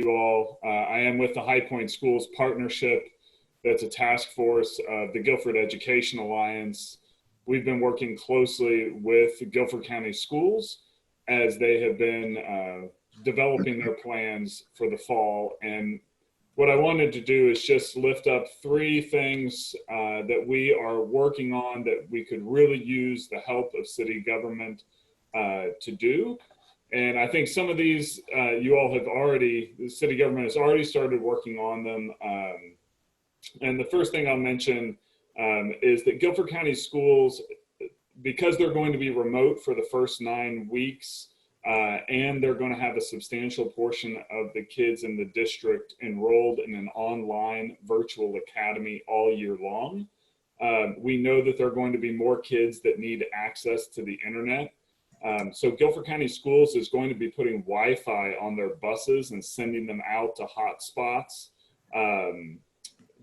you all. I am with the High Point Schools Partnership. That's a task force of the Guilford Education Alliance. We've been working closely with Guilford County Schools as they have been developing their plans for the fall. And what I wanted to do is just lift up three things that we are working on that we could really use the help of city government to do. And I think some of these you all have already, the city government has already started working on them. And the first thing I'll mention is that Guilford County Schools, because they're going to be remote for the first 9 weeks, and they're going to have a substantial portion of the kids in the district enrolled in an online virtual academy all year long. We know that there are going to be more kids that need access to the internet. So Guilford County Schools is going to be putting Wi-Fi on their buses and sending them out to hot spots.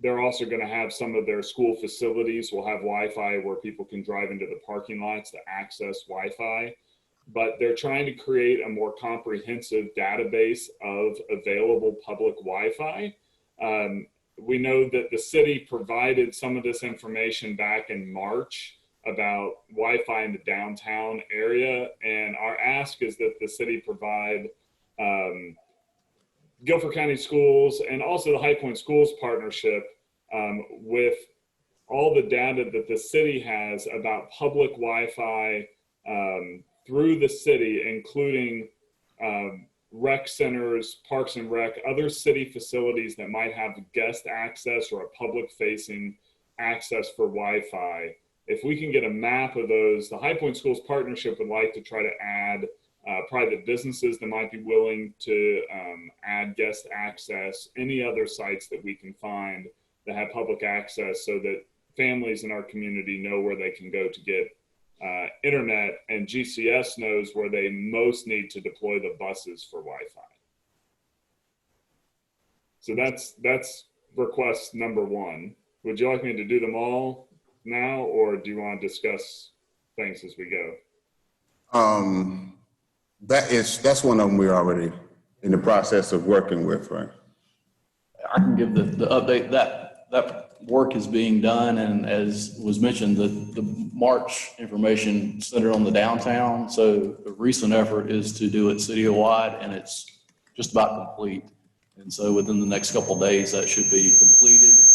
They're also going to have some of their school facilities will have Wi-Fi where people can drive into the parking lots to access Wi-Fi. But they're trying to create a more comprehensive database of available public Wi-Fi. We know that the city provided some of this information back in March about Wi-Fi in the downtown area. And our ask is that the city provide Guilford County Schools and also the High Point Schools Partnership with all the data that the city has about public Wi-Fi through the city, including rec centers, parks and rec, other city facilities that might have guest access or a public facing access for Wi-Fi. If we can get a map of those, the High Point Schools Partnership would like to try to add private businesses that might be willing to add guest access, any other sites that we can find that have public access so that families in our community know where they can go to get internet, and GCS knows where they most need to deploy the buses for Wi-Fi. So that's request number one. Would you like me to do them all now, or do you want to discuss things as we go? That's one of them we're already in the process of working with, right? I can give the update that work is being done, and as was mentioned, the March information centered on the downtown. So the recent effort is to do it citywide, and it's just about complete. And so within the next couple of days, that should be completed,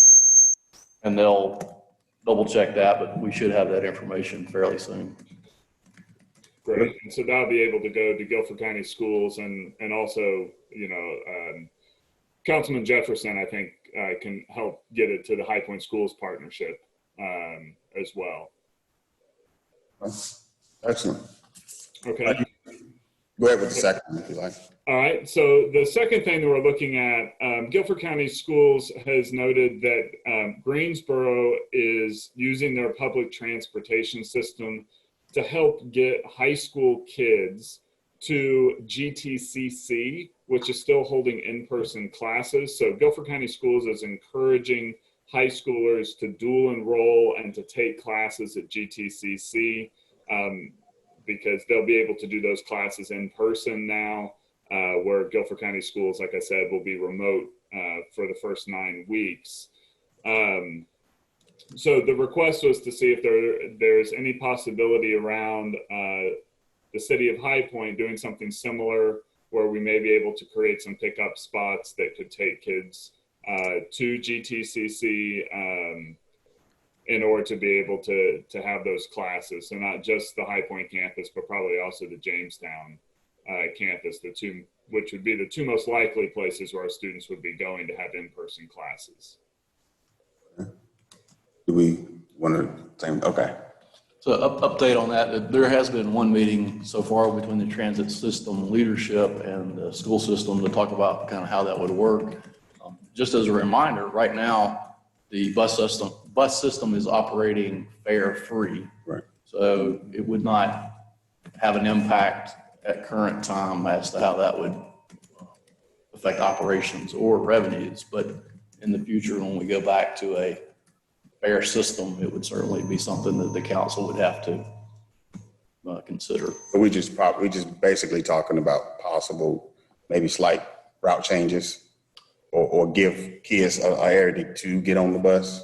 and they'll double check that, but we should have that information fairly soon. Great. And so that'll be able to go to Guilford County Schools and also, Councilman Jefferson, I think, can help get it to the High Point Schools Partnership as well. Excellent. Okay. Go ahead with the second, if you like. All right. So the second thing that we're looking at, Guilford County Schools has noted that Greensboro is using their public transportation system to help get high school kids to GTCC, which is still holding in-person classes. So Guilford County Schools is encouraging high schoolers to dual enroll and to take classes at GTCC because they'll be able to do those classes in person now, where Guilford County Schools, like I said, will be remote for the first 9 weeks. So the request was to see if there's any possibility around the city of High Point doing something similar where we may be able to create some pickup spots that could take kids to GTCC in order to be able to have those classes. So not just the High Point campus, but probably also the Jamestown campus, which would be the two most likely places where our students would be going to have in-person classes. Do we want to say, okay. So update on that, there has been one meeting so far between the transit system leadership and the school system to talk about kind of how that would work. Just as a reminder, right now, the bus system is operating fare free. Right. So it would not have an impact at current time as to how that would affect operations or revenues. But in the future, when we go back to a fare system, it would certainly be something that the council would have to consider. We just basically talking about possible, maybe slight route changes or give kids a area to get on the bus?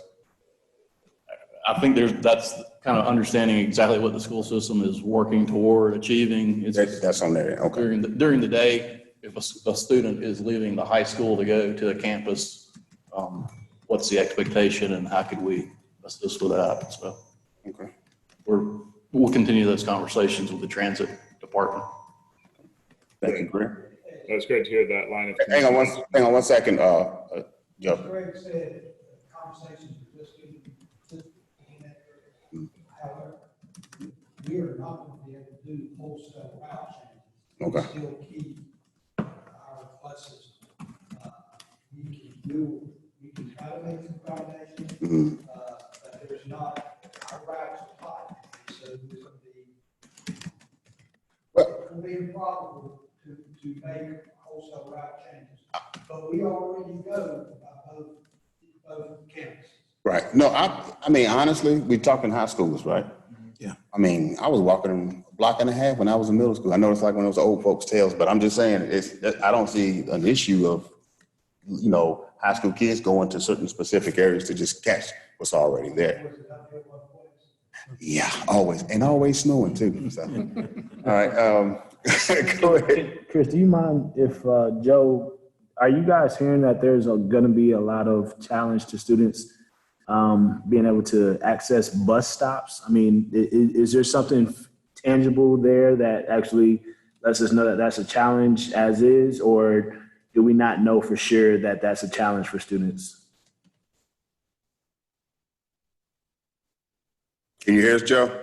I think that's kind of understanding exactly what the school system is working toward achieving. That's on there, okay. During the day, if a student is leaving the high school to go to the campus, what's the expectation and how could we assist with that? So Okay. we'll continue those conversations with the transit department. Thank you, Greg. That was great to hear that line of Hang on one second, Joe. Greg said conversations are just getting in that area. However, we are not going to be able to do wholesale route changes. Okay. Still keep our buses. We can try to make some accommodations, but there's not, our routes are tight. So there's going to be improbable to make wholesale route changes. But we already go by both campuses. Right. No, I mean, honestly, we're talking high schoolers, right? Yeah. I mean, I was walking a block and a half when I was in middle school. I know it's like one of those old folks' tales, but I'm just saying, I don't see an issue of, high school kids going to certain specific areas to just catch what's already there. Yeah, always. And always snowing too. So. All right. Go ahead. Chris, do you mind if, Joe, are you guys hearing that there's going to be a lot of challenge to students being able to access bus stops? I mean, is there something tangible there that actually lets us know that that's a challenge as is, or do we not know for sure that that's a challenge for students? Can you hear us, Joe?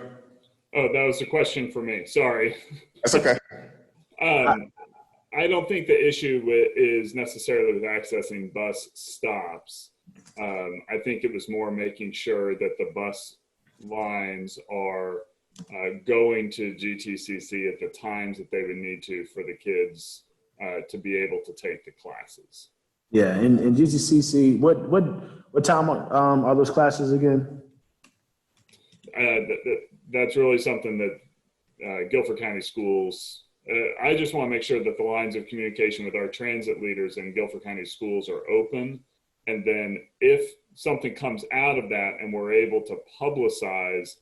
Oh, that was a question for me. Sorry. That's okay. I don't think the issue is necessarily with accessing bus stops. I think it was more making sure that the bus lines are going to GTCC at the times that they would need to for the kids to be able to take the classes. Yeah, and GTCC, what time are those classes again? That's really something that Guilford County Schools, I just want to make sure that the lines of communication with our transit leaders in Guilford County Schools are open. And then if something comes out of that and we're able to publicize,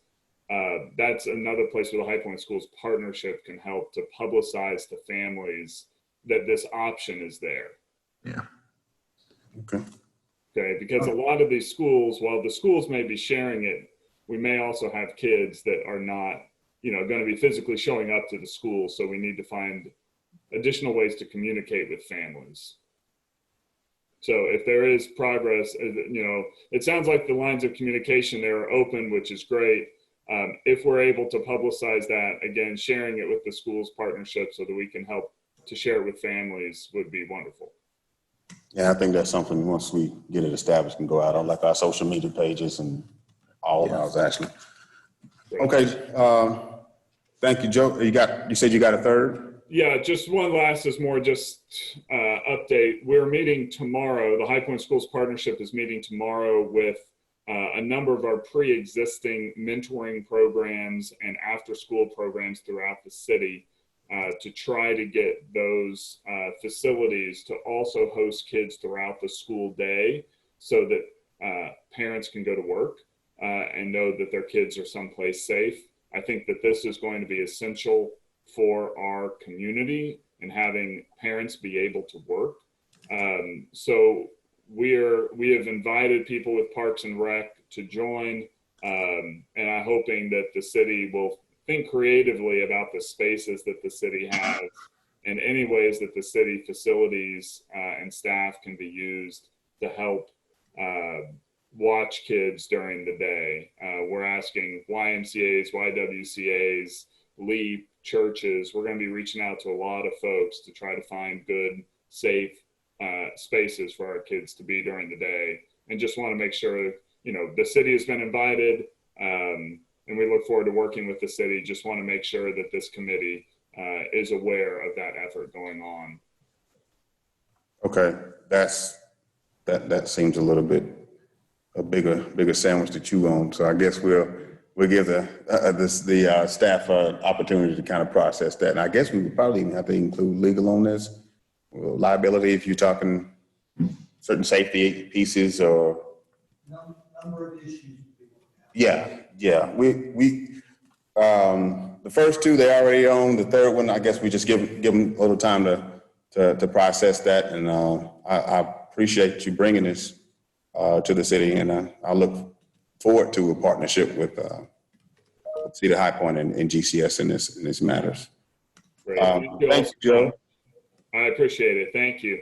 that's another place where the High Point Schools partnership can help to publicize to families that this option is there. Yeah. Okay, because a lot of these schools, while the schools may be sharing it, we may also have kids that are not, going to be physically showing up to the school. So we need to find additional ways to communicate with families. So if there is progress, it sounds like the lines of communication there are open, which is great. If we're able to publicize that, again, sharing it with the schools partnership so that we can help to share it with families would be wonderful. Yeah, I think that's something once we get it established can go out on like our social media pages and all of ours actually. Okay, thank you, Joe. You said you got a third? Yeah, just one last is more just update. We're meeting tomorrow. The High Point Schools Partnership is meeting tomorrow with a number of our pre-existing mentoring programs and after-school programs throughout the city to try to get those facilities to also host kids throughout the school day so that parents can go to work and know that their kids are someplace safe. I think that this is going to be essential for our community and having parents be able to work. So we have invited people with Parks and Rec to join, and I'm hoping that the city will think creatively about the spaces that the city has and any ways that the city facilities and staff can be used to help watch kids during the day. We're asking YMCAs, YWCAs, LEAP, churches. We're going to be reaching out to a lot of folks to try to find good, safe spaces for our kids to be during the day. And just want to make sure, the city has been invited and we look forward to working with the city. Just want to make sure that this committee is aware of that effort going on. Okay, that seems a little bit a bigger sandwich to chew on. So I guess we'll give the staff an opportunity to kind of process that. And I guess we would probably even have to include legal on this liability if you're talking certain safety pieces or? Number of issues. Yeah. The first two they already own. The third one, I guess we just give them a little time to process that. And I appreciate you bringing this to the city, and I look forward to a partnership with Cedar High Point and GCS in this matters. Great. Thank you, Joe. I appreciate it. Thank you.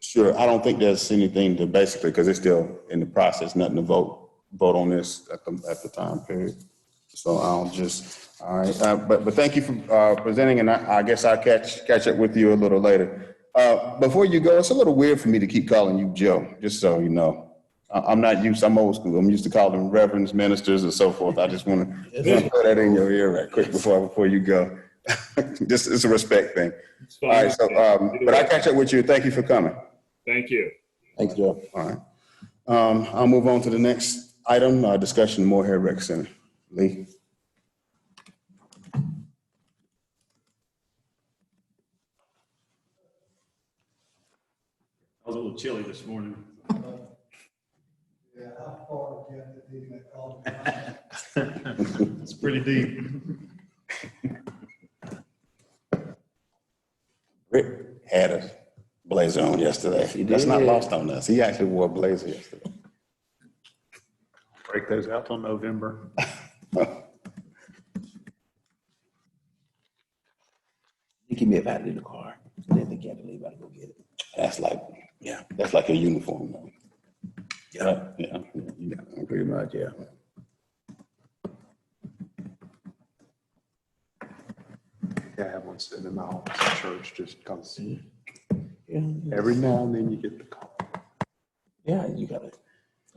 Sure. I don't think there's anything to basically, because it's still in the process, nothing to vote on this at the time period. So I'll just, all right. But thank you for presenting, and I guess I'll catch up with you a little later. Before you go, it's a little weird for me to keep calling you Joe, just so you know. I'm not used, I'm old school. I'm used to calling them reverends, ministers, and so forth. I just want to throw that in your ear right quick before you go. Just, it's a respect thing. All right, so, but I'll catch up with you. Thank you for coming. Thank you. Thanks, Joe. All right. I'll move on to the next item, discussion Morehead Rec Center. Lee. I was a little chilly this morning. Yeah, how far do you have to be in that call? It's pretty deep. Rick had a blazer on yesterday. That's not lost on us. He actually wore a blazer yesterday. Break those out till November. You give me a valid in the car. I didn't think you had to leave. I had to go get it. That's like a uniform, though. Yeah, pretty much, yeah. Yeah, I have one sitting in my office at church just because Yeah, every now and then you get the call. yeah, you got it.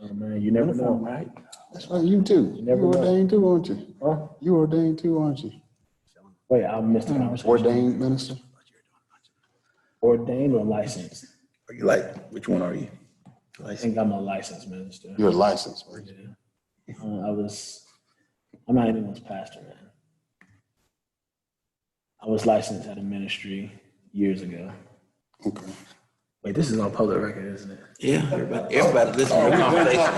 Oh man, you never know. Right? That's right, you too. You never know. ordained too, aren't you? Huh? You ordained too, aren't you? Wait, I missed the conversation. Ordained minister? Ordained or licensed? Are you like, which one are you? I think I'm a licensed minister. You're licensed, right? Yeah. I'm not anyone's pastor, man. I was licensed at a ministry years ago. Okay. Wait, this is on public record, isn't it? Yeah, everybody listen to the conversation.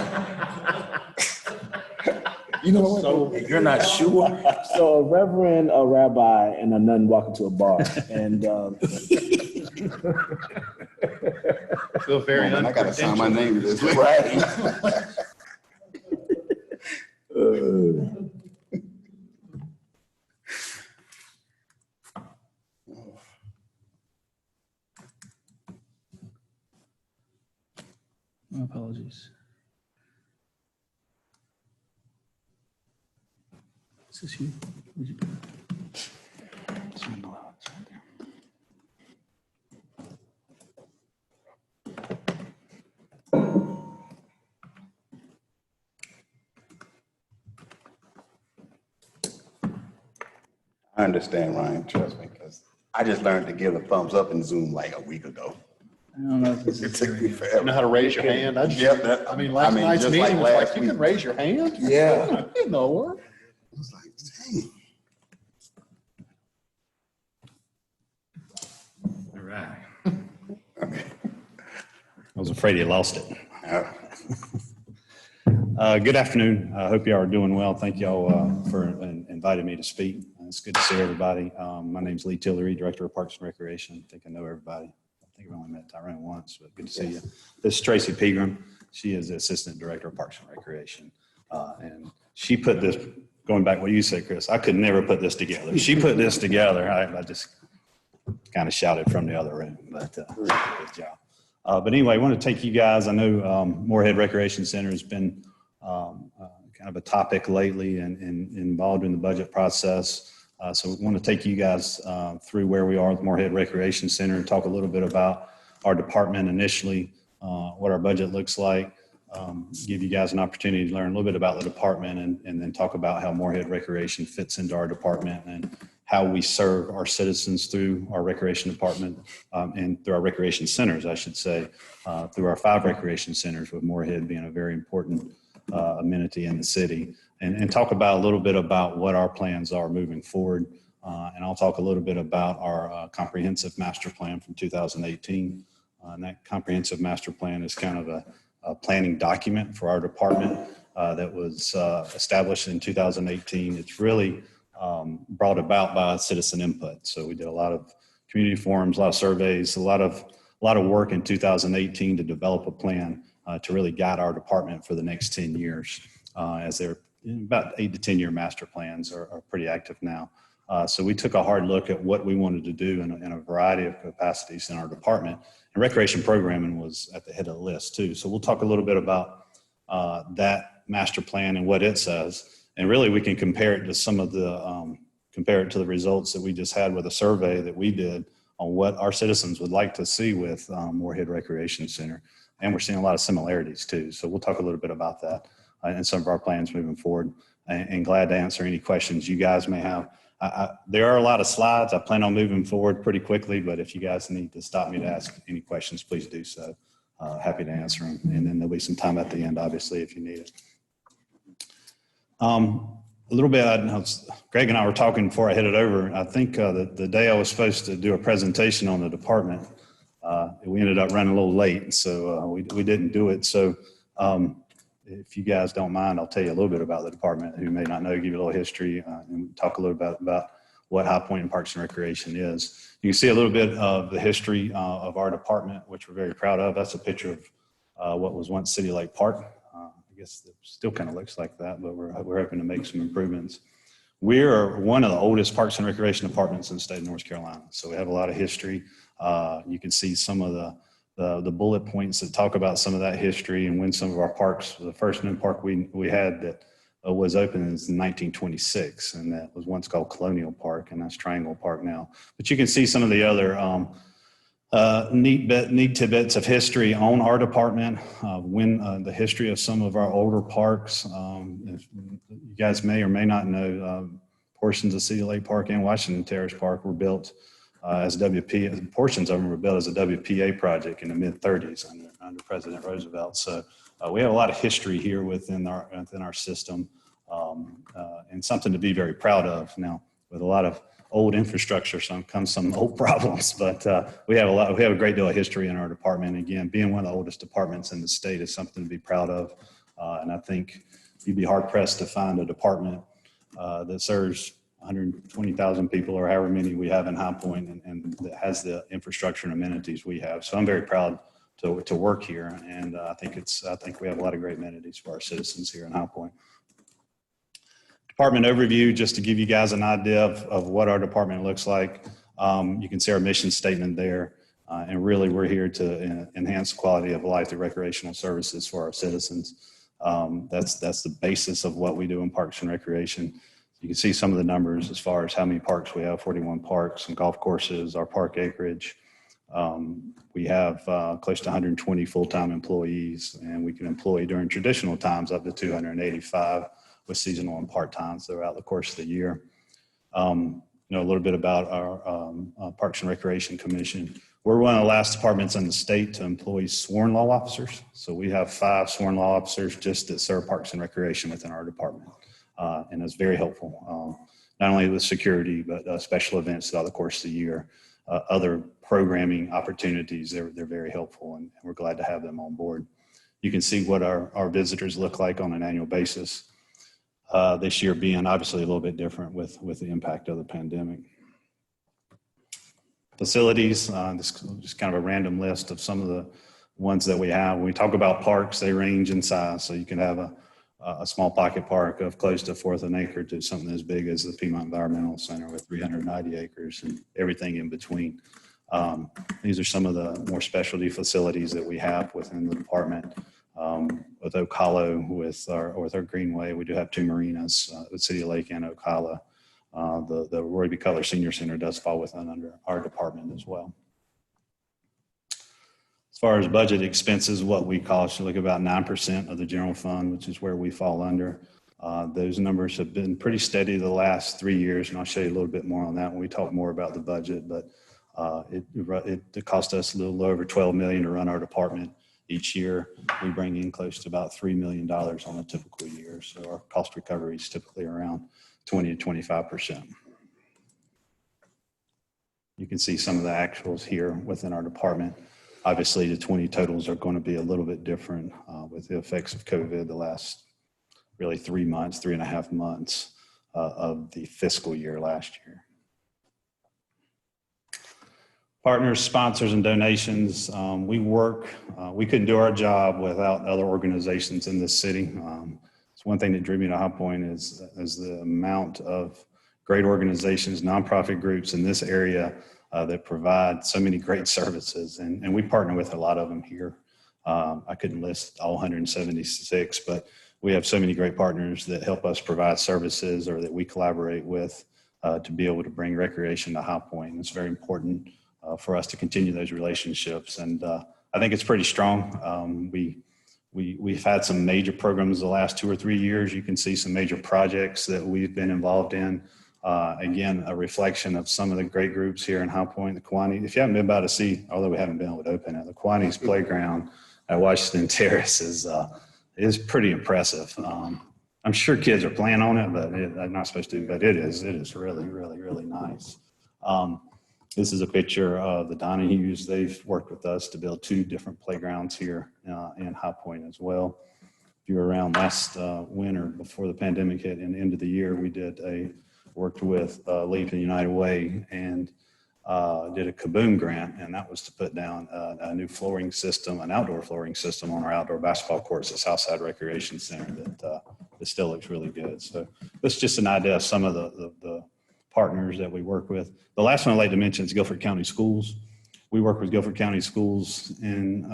You know what? So you're not sure? So a reverend, a rabbi, and a nun walk into a bar, and Feel very I gotta sign my name to this. Right. My apologies. Is this you? Would you I understand, Ryan, trust me, because I just learned to give a thumbs up in Zoom like a week ago. I don't know if this It is took me You forever. know how to raise your hand? Last night's just meeting was last like, you week. can raise your hand? Yeah. You know her. I was like, dang. All right. I was afraid you lost it. Good afternoon. I hope y'all are doing well. Thank y'all for inviting me to speak. It's good to see everybody. My name's Lee Tillery, Director of Parks and Recreation. I think I know everybody. I think I've only met Tyrone once, but good to see you. This is Tracy Pegram. She is the Assistant Director of Parks and Recreation. And she put this, going back what you said, Chris, I could never put this together. She put this together. I just kind of shouted from the other room, but good job. But anyway, I want to take you guys, I know Morehead Recreation Center has been kind of a topic lately and involved in the budget process. So we want to take you guys through where we are with Morehead Recreation Center and talk a little bit about our department initially, what our budget looks like, give you guys an opportunity to learn a little bit about the department and then talk about how Morehead Recreation fits into our department and how we serve our citizens through our recreation department and through our recreation centers, I should say, through our 5 recreation centers, with Morehead being a very important amenity in the city, and talk about a little bit about what our plans are moving forward And I'll talk a little bit about our comprehensive master plan from 2018. And that comprehensive master plan is kind of a planning document for our department that was established in 2018. It's really brought about by citizen input. So we did a lot of community forums, a lot of surveys, a lot of work in 2018 to develop a plan to really guide our department for the next 10 years, as they're about 8 to 10 year master plans are pretty active now. So we took a hard look at what we wanted to do in a variety of capacities in our department, and recreation programming was at the head of the list too. So we'll talk a little bit about that master plan and what it says, and really we can compare it to some of the compare it to the results that we just had with a survey that we did on what our citizens would like to see with Morehead Recreation Center. And we're seeing a lot of similarities too. So we'll talk a little bit about that and some of our plans moving forward, and glad to answer any questions you guys may have. There are a lot of slides. I plan on moving forward pretty quickly, but if you guys need to stop me to ask any questions, please do so. Happy to answer them. And then there'll be some time at the end, obviously, if you need it. A little bit, Greg and I were talking before I headed over. I think the day I was supposed to do a presentation on the department, we ended up running a little late, so we didn't do it. So if you guys don't mind, I'll tell you a little bit about the department who may not know, give you a little history, and talk a little bit about what High Point and Parks and Recreation is. You can see a little bit of the history of our department, which we're very proud of. That's a picture of what was once City Lake Park. I guess it still kind of looks like that, but we're hoping to make some improvements. We are one of the oldest parks and recreation departments in the state of North Carolina, so we have a lot of history. You can see some of the bullet points that talk about some of that history and when some of our parks, the first new park we had that was open in 1926, and that was once called Colonial Park, and that's Triangle Park now. But you can see some of the other neat tidbits of history on our department, the history of some of our older parks. If you guys may or may not know, portions of City Lake Park and Washington Terrace Park were built as WP. Portions of them were built as a WPA project in the mid-30s under President Roosevelt. So we have a lot of history here within our system, and something to be very proud of. Now, with a lot of old infrastructure, comes some old problems, but we have a great deal of history in our department. Again, being one of the oldest departments in the state is something to be proud of, and I think you'd be hard pressed to find a department that serves 120,000 people or however many we have in High Point, and that has the infrastructure and amenities we have. So I'm very proud to work here, and I think we have a lot of great amenities for our citizens here in High Point. Department overview, just to give you guys an idea of what our department looks like. You can see our mission statement there, and really we're here to enhance the quality of life through recreational services for our citizens. That's the basis of what we do in Parks and Recreation. You can see some of the numbers as far as how many parks we have: 41 parks and golf courses, our park acreage. We have close to 120 full-time employees, and we can employ during traditional times up to 285 with seasonal and part-times throughout the course of the year. A little bit about our Parks and Recreation Commission. We're one of the last departments in the state to employ sworn law officers. So we have 5 sworn law officers just that serve Parks and Recreation within our department. And it's very helpful, not only with security, but special events throughout the course of the year. Other programming opportunities, they're very helpful, and we're glad to have them on board. You can see what our visitors look like on an annual basis. This year being obviously a little bit different with the impact of the pandemic. Facilities, just kind of a random list of some of the ones that we have. When we talk about parks, they range in size. So you can have a small pocket park of close to 1/4 an acre to something as big as the Piedmont Environmental Center with 390 acres and everything in between. These are some of the more specialty facilities that we have within the department. With Oak Hollow, with our Greenway, we do have 2 marinas, with City Lake and Oak Hollow. The Roy B. Cutler Senior Center does fall within under our department as well. As far as budget expenses, what we cost, you look about 9% of the general fund, which is where we fall under. Those numbers have been pretty steady the last 3 years, and I'll show you a little bit more on that when we talk more about the budget. But it cost us a little over $12 million to run our department each year. We bring in close to about $3 million on a typical year. So our cost recovery is typically around 20 to 25%. You can see some of the actuals here within our department. Obviously, the 20 totals are going to be a little bit different with the effects of COVID the last really 3.5 months of the fiscal year last year. Partners, sponsors, and donations. We couldn't do our job without other organizations in this city. It's one thing that drew me to High Point is the amount of great organizations, nonprofit groups in this area that provide so many great services. And we partner with a lot of them here. I couldn't list all 176, but we have so many great partners that help us provide services or that we collaborate with to be able to bring recreation to High Point. And it's very important for us to continue those relationships. And I think it's pretty strong. We've had some major programs the last 2 or 3 years. You can see some major projects that we've been involved in. Again, a reflection of some of the great groups here in High Point, the Kiwanis. If you haven't been by to see, although we haven't been able to open it, the Kiwanis playground at Washington Terrace is pretty impressive. I'm sure kids are playing on it, but they're not supposed to, but it is really, really, really nice. This is a picture of the Donahues. They've worked with us to build 2 different playgrounds here in High Point as well. If you were around last winter before the pandemic hit and the end of the year, we worked with Leap and United Way and did a Kaboom grant, and that was to put down a new flooring system, an outdoor flooring system on our outdoor basketball courts at Southside Recreation Center that still looks really good. So that's just an idea of some of the partners that we work with. The last one I'd like to mention is Guilford County Schools. We work with Guilford County Schools in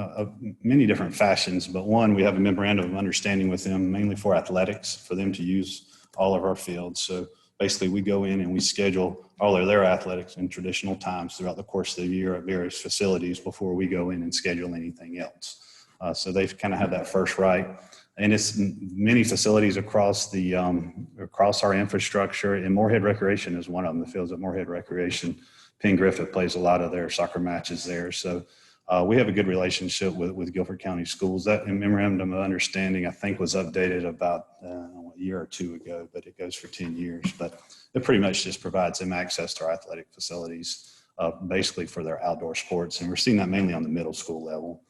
many different fashions, but one, we have a memorandum of understanding with them mainly for athletics, for them to use all of our fields. So basically we go in and we schedule all of their athletics in traditional times throughout the course of the year at various facilities before we go in and schedule anything else. So they've kind of had that first right. And it's many facilities across our infrastructure, and Morehead Recreation is one of them. The fields at Morehead Recreation, Penn Griffith plays a lot of their soccer matches there. So we have a good relationship with Guilford County Schools. That memorandum of understanding, I think, was updated about a year or 2 ago, but it goes for 10 years. But it pretty much just provides them access to our athletic facilities, basically for their outdoor sports. And we're seeing that mainly on the middle school level.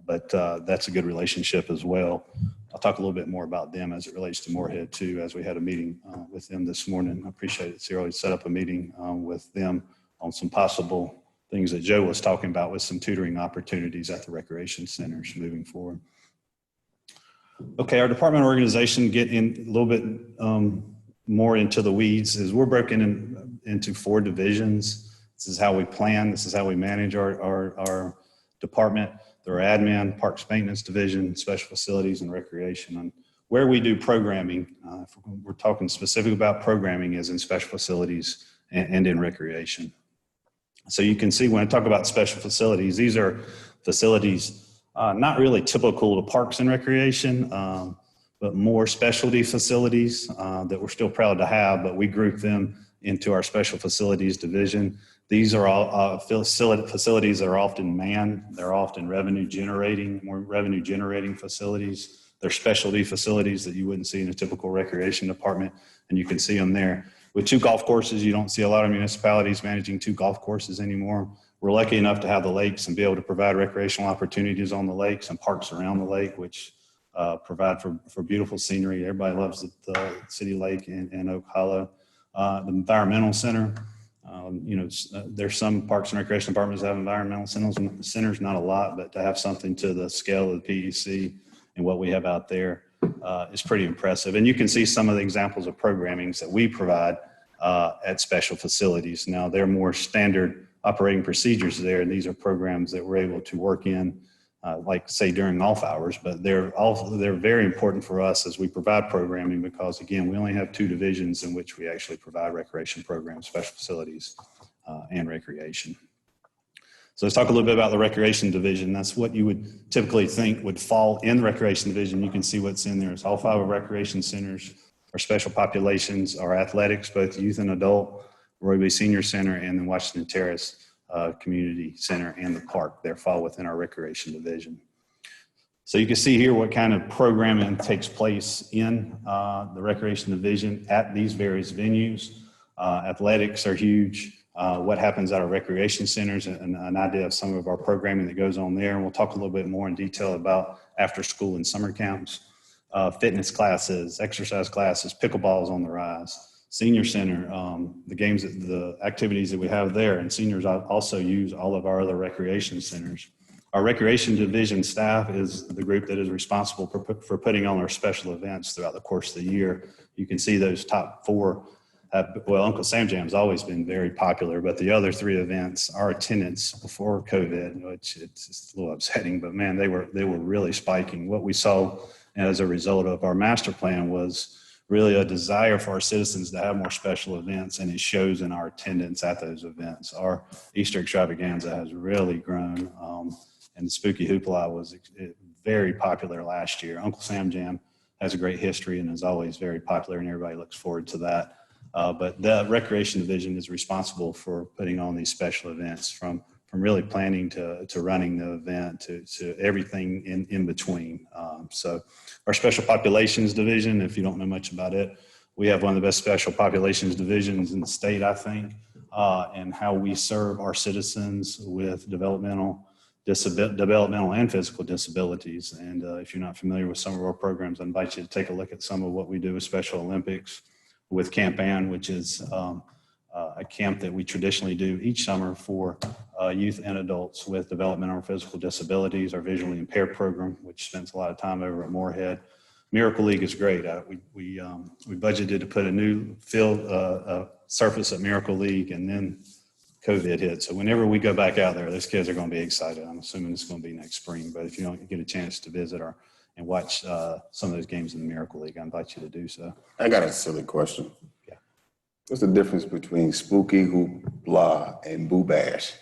But that's a good relationship as well. I'll talk a little bit more about them as it relates to Morehead too, as we had a meeting with them this morning. I appreciate it. Sarah set up a meeting with them on some possible things that Joe was talking about with some tutoring opportunities at the recreation centers moving forward. Okay, our department organization, get in a little bit more into the weeds, is we're broken into 4 divisions. This is how we plan. This is how we manage our department. There are admin, parks maintenance division, special facilities, and recreation. And where we do programming, if we're talking specifically about programming, is in special facilities and in recreation. So you can see when I talk about special facilities, these are facilities not really typical to parks and recreation, but more specialty facilities that we're still proud to have, but we group them into our special facilities division. These are all facilities that are often manned. They're often revenue generating facilities. They're specialty facilities that you wouldn't see in a typical recreation department, and you can see them there. With 2 golf courses, you don't see a lot of municipalities managing 2 golf courses anymore. We're lucky enough to have the lakes and be able to provide recreational opportunities on the lakes and parks around the lake, which provide for beautiful scenery. Everybody loves the city lake in Oak Hollow. The environmental center, there's some parks and recreation departments that have environmental centers, not a lot, but to have something to the scale of the PEC and what we have out there is pretty impressive. And you can see some of the examples of programmings that we provide at special facilities. Now, they're more standard operating procedures there, and these are programs that we're able to work in, like say during off hours, but they're very important for us as we provide programming because, again, we only have 2 divisions in which we actually provide recreation programs, special facilities, and recreation. So let's talk a little bit about the recreation division. That's what you would typically think would fall in the recreation division. You can see what's in there. It's all 5 of recreation centers, our special populations, our athletics, both youth and adult, Roy B. Senior Center, and the Washington Terrace Community Center and the park. They fall within our recreation division. So you can see here what kind of programming takes place in the recreation division at these various venues. Athletics are huge. what happens at our recreation centers, and an idea of some of our programming that goes on there. And we'll talk a little bit more in detail about after school and summer camps, fitness classes, exercise classes, pickleball's on the rise. Senior Center, the activities that we have there, and seniors also use all of our other recreation centers. Our recreation division staff is the group that is responsible for putting on our special events throughout the course of the year. You can see those top four. Well, Uncle Sam Jam's always been very popular, but the other three events, our attendance before COVID, which it's a little upsetting, but man, they were really spiking. What we saw as a result of our master plan was really a desire for our citizens to have more special events, and it shows in our attendance at those events. Our Easter extravaganza has really grown, and the Spooky Hoopla was very popular last year. Uncle Sam Jam has a great history and is always very popular, and everybody looks forward to that. But the recreation division is responsible for putting on these special events, from really planning to running the event to everything in between. So our special populations division, if you don't know much about it, we have one of the best special populations divisions in the state, I think, and how we serve our citizens with developmental and physical disabilities. And if you're not familiar with some of our programs, I invite you to take a look at some of what we do with Special Olympics, with Camp Ann, which is a camp that we traditionally do each summer for youth and adults with developmental or physical disabilities. Our visually impaired program, which spends a lot of time over at Morehead. Miracle League is great. We budgeted to put a new field surface at Miracle League, and then COVID hit. So whenever we go back out there, those kids are going to be excited. I'm assuming it's going to be next spring, but if you don't get a chance to visit and watch some of those games in the Miracle League, I invite you to do so. I got a silly question. Yeah. What's the difference between Spooky Hoopla and Boo Bash?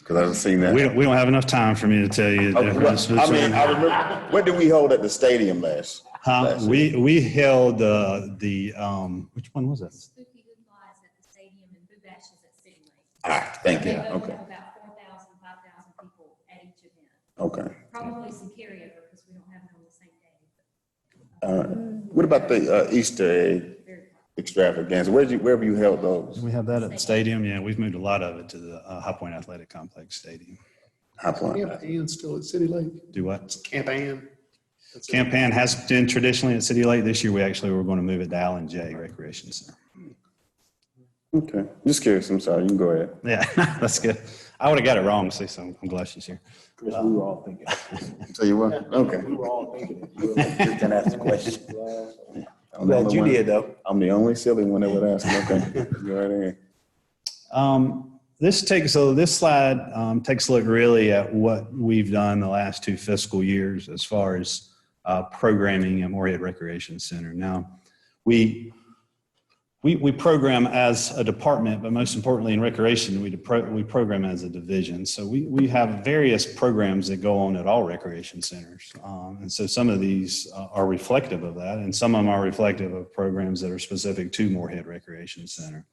Because I've seen that. We don't have enough time for me to tell you the difference between. I remember, what did we hold at the stadium last year? We held the which one was it? Spooky Hoopla is at the stadium and Boo Bash is at City Lake. Thank you. They both Okay. have about 4,000, 5,000 people at each event. Okay. Probably some carryover because we don't have it on the same day. All right. What about the Easter egg extravaganza? Where have you held those? We have that at the stadium. Yeah, we've moved a lot of it to the High Point Athletic Complex Stadium. High Point. Camp Ann's still at City Lake. Do what? Camp Ann. Camp Ann has been traditionally at City Lake. This year, we actually were going to move it to Allen J Recreation Center. Okay. Just curious. I'm sorry. You can go ahead. Yeah, that's good. I would have got it wrong, so I'm glad she's here. Chris, we were all thinking. Tell you what. Okay. We were all thinking it. You were just gonna ask the question. I'm the Glad only you one- did, though. I'm the only silly one that would ask. Okay. Go right ahead. This slide takes a look really at what we've done the last 2 fiscal years as far as programming at Morehead Recreation Center. Now, we program as a department, but most importantly in recreation, we program as a division. So we have various programs that go on at all recreation centers. And so some of these are reflective of that, and some of them are reflective of programs that are specific to Morehead Recreation Center.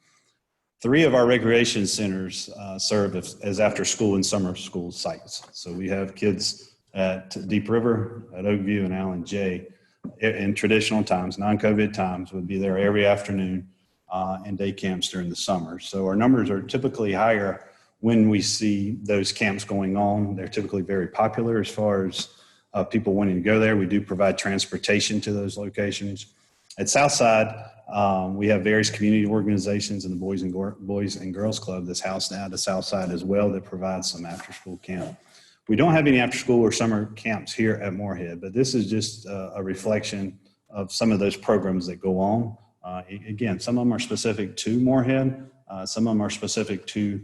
3 of our recreation centers serve as after school and summer school sites. So we have kids at Deep River, at Oakview, and Allen J in traditional times, non-COVID times, would be there every afternoon and day camps during the summer. So our numbers are typically higher when we see those camps going on. They're typically very popular as far as people wanting to go there. We do provide transportation to those locations. At Southside, we have various community organizations and the Boys and Girls Club that's housed at the Southside as well that provides some after-school camp. We don't have any after-school or summer camps here at Morehead, but this is just a reflection of some of those programs that go on. Again, some of them are specific to Morehead. Some of them are specific to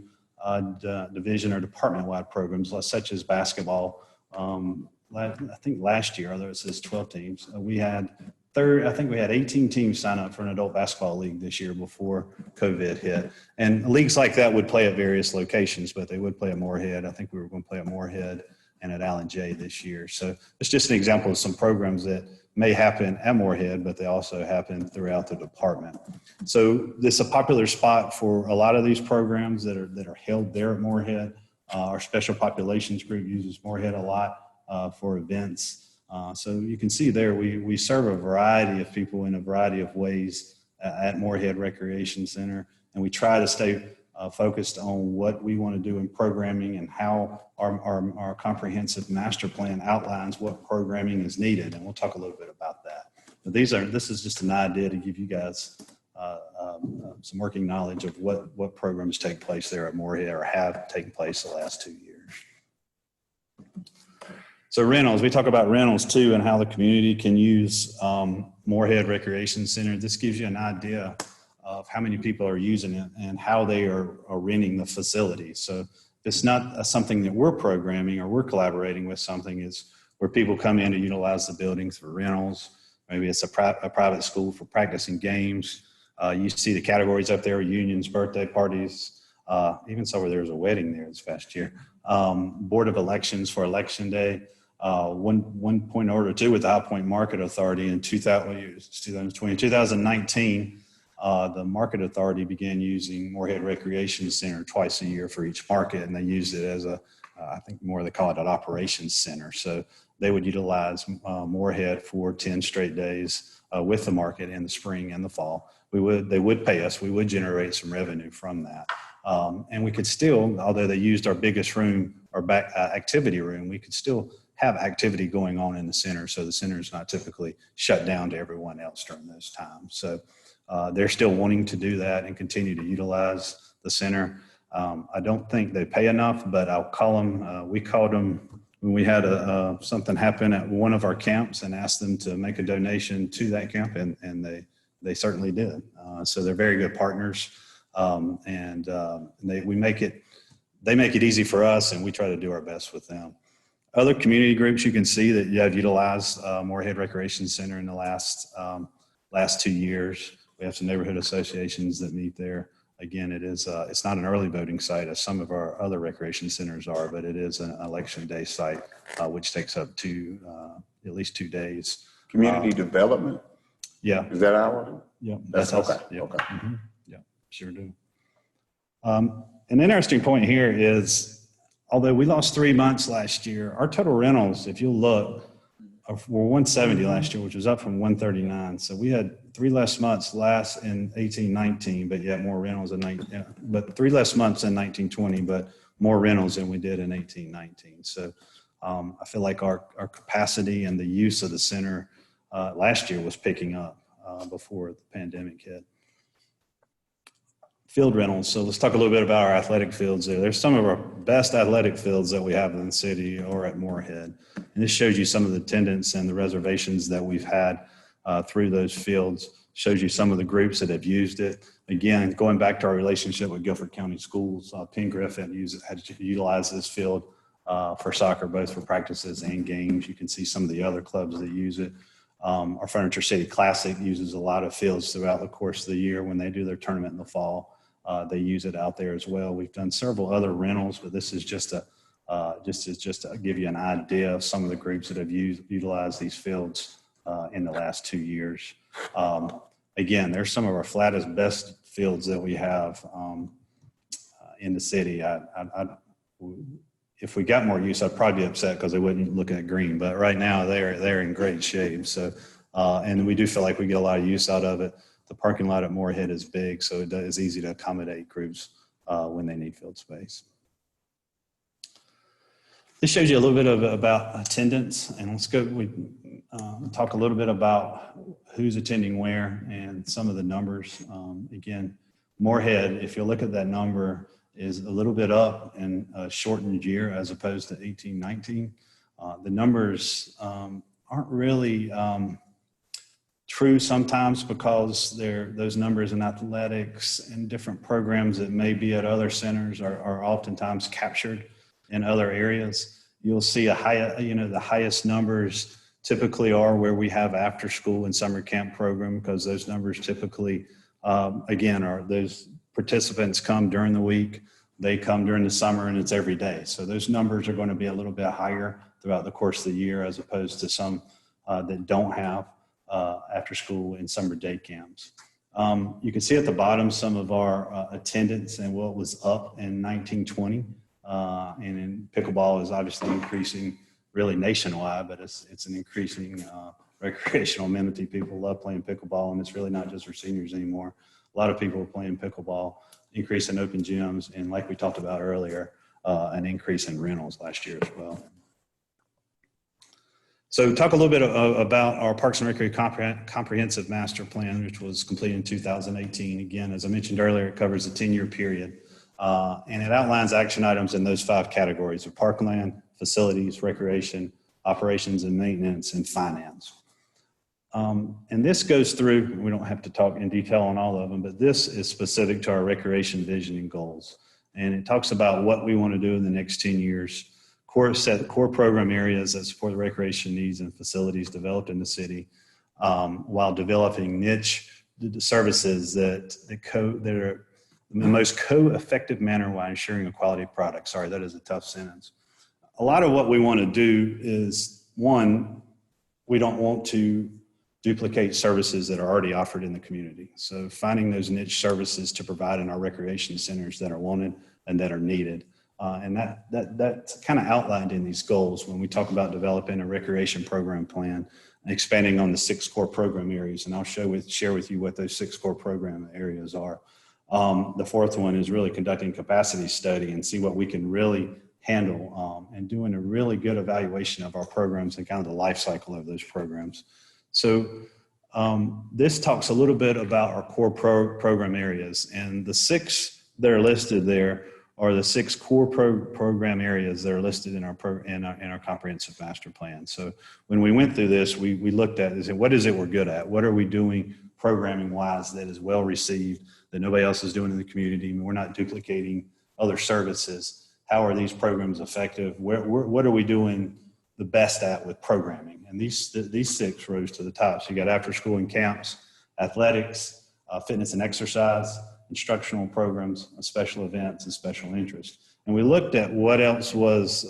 division or department-wide programs, such as basketball. I think last year, although it says 12 teams, we had 18 teams sign up for an adult basketball league this year before COVID hit. And leagues like that would play at various locations, but they would play at Morehead. I think we were going to play at Morehead and at Allen J this year. So it's just an example of some programs that may happen at Morehead, but they also happen throughout the department. So this is a popular spot for a lot of these programs that are held there at Morehead. Our special populations group uses Morehead a lot for events. So you can see there, we serve a variety of people in a variety of ways at Morehead Recreation Center, and we try to stay focused on what we want to do in programming and how our comprehensive master plan outlines what programming is needed. And we'll talk a little bit about that. But this is just an idea to give you guys some working knowledge of what programs take place there at Morehead or have taken place the last 2 years. So rentals, we talk about rentals too and how the community can use Morehead Recreation Center. This gives you an idea of how many people are using it and how they are renting the facility. So it's not something that we're programming or we're collaborating with something. It's where people come in to utilize the buildings for rentals. Maybe it's a private school for practicing games. You see the categories up there, reunions, birthday parties. Even so, where there was a wedding there this past year. Board of Elections for Election Day. One point order too with the High Point Market Authority in 2019, the Market Authority began using Morehead Recreation Center twice a year for each market, and they used it as I think more they call it an operations center. So they would utilize Morehead for 10 straight days with the market in the spring and the fall. They would pay us. We would generate some revenue from that. And we could still, although they used our biggest room, our back activity room, we could still have activity going on in the center. So the center is not typically shut down to everyone else during those times. So they're still wanting to do that and continue to utilize the center. I don't think they pay enough, but I'll call them. We called them when we had something happen at one of our camps and asked them to make a donation to that camp, and they certainly did. So they're very good partners, and they make it easy for us, and we try to do our best with them. Other community groups you can see that you have utilized Morehead Recreation Center in the last 2 years. We have some neighborhood associations that meet there. Again, it's not an early voting site as some of our other recreation centers are, but it is an election day site, which takes up to at least 2 days. Community development? Yeah. Is that our? Yeah. That's okay. Yep. Okay. Mm-hmm. Yeah, sure do. An interesting point here is, although we lost 3 months last year, our total rentals, if you look, were 170 last year, which was up from 139. So we had 3 less months last in 18-19, but yet more rentals in 19, but 3 less months in 19-20, but more rentals than we did in 18-19. So I feel like our capacity and the use of the center last year was picking up before the pandemic hit. Field rentals. So let's talk a little bit about our athletic fields there. There's some of our best athletic fields that we have in the city or at Morehead. And this shows you some of the attendance and the reservations that we've had through those fields. Shows you some of the groups that have used it. Again, going back to our relationship with Guilford County Schools, Penn Griffin had utilized this field for soccer, both for practices and games. You can see some of the other clubs that use it. Our Furniture City Classic uses a lot of fields throughout the course of the year when they do their tournament in the fall. They use it out there as well. We've done several other rentals, but this is just to give you an idea of some of the groups that have utilized these fields in the last 2 years. Again, there's some of our flattest, best fields that we have in the city. If we got more use, I'd probably be upset because they wouldn't look at green. But right now, they're in great shape. So, and we do feel like we get a lot of use out of it. The parking lot at Morehead is big, so it is easy to accommodate groups when they need field space. This shows you a little bit about attendance, and let's go. We talk a little bit about who's attending where and some of the numbers. Again, Morehead, if you look at that number, is a little bit up in a shortened year as opposed to 18-19. The numbers aren't really true sometimes because those numbers in athletics and different programs that may be at other centers are oftentimes captured in other areas. You'll see the highest numbers typically are where we have after school and summer camp program, because those numbers typically, again, are those participants come during the week, they come during the summer, and it's every day. So those numbers are going to be a little bit higher throughout the course of the year as opposed to some that don't have after school and summer day camps. You can see at the bottom some of our attendance and what was up in 19-20. And in pickleball is obviously increasing really nationwide, but it's an increasing recreational amenity. People love playing pickleball, and it's really not just for seniors anymore. A lot of people are playing pickleball. increase in open gyms, and like we talked about earlier, an increase in rentals last year as well. So talk a little bit about our Parks and Recreation Comprehensive Master Plan, which was completed in 2018. Again, as I mentioned earlier, it covers a 10-year period, and it outlines action items in those 5 categories of parkland, facilities, recreation, operations and maintenance, and finance. And this goes through, we don't have to talk in detail on all of them, but this is specific to our recreation vision and goals. And it talks about what we want to do in the next 10 years, core program areas that support the recreation needs and facilities developed in the city, while developing niche services that are in the most co-effective manner while ensuring a quality product. Sorry, that is a tough sentence. A lot of what we want to do is, one, we don't want to duplicate services that are already offered in the community. So finding those niche services to provide in our recreation centers that are wanted and that are needed. And that's kind of outlined in these goals when we talk about developing a recreation program plan and expanding on the 6 core program areas. And I'll share with you what those 6 core program areas are. The 4th one is really conducting capacity study and see what we can really handle, and doing a really good evaluation of our programs and kind of the life cycle of those programs. So this talks a little bit about our core program areas, and the 6 that are listed there are the 6 core program areas that are listed in our comprehensive master plan. So when we went through this, we looked at is what is it we're good at? What are we doing programming wise that is well received, that nobody else is doing in the community? We're not duplicating other services. How are these programs effective? What are we doing the best at with programming? And these 6 rose to the top. So you got after school and camps, athletics, fitness and exercise, instructional programs, special events, and special interest. And we looked at what else was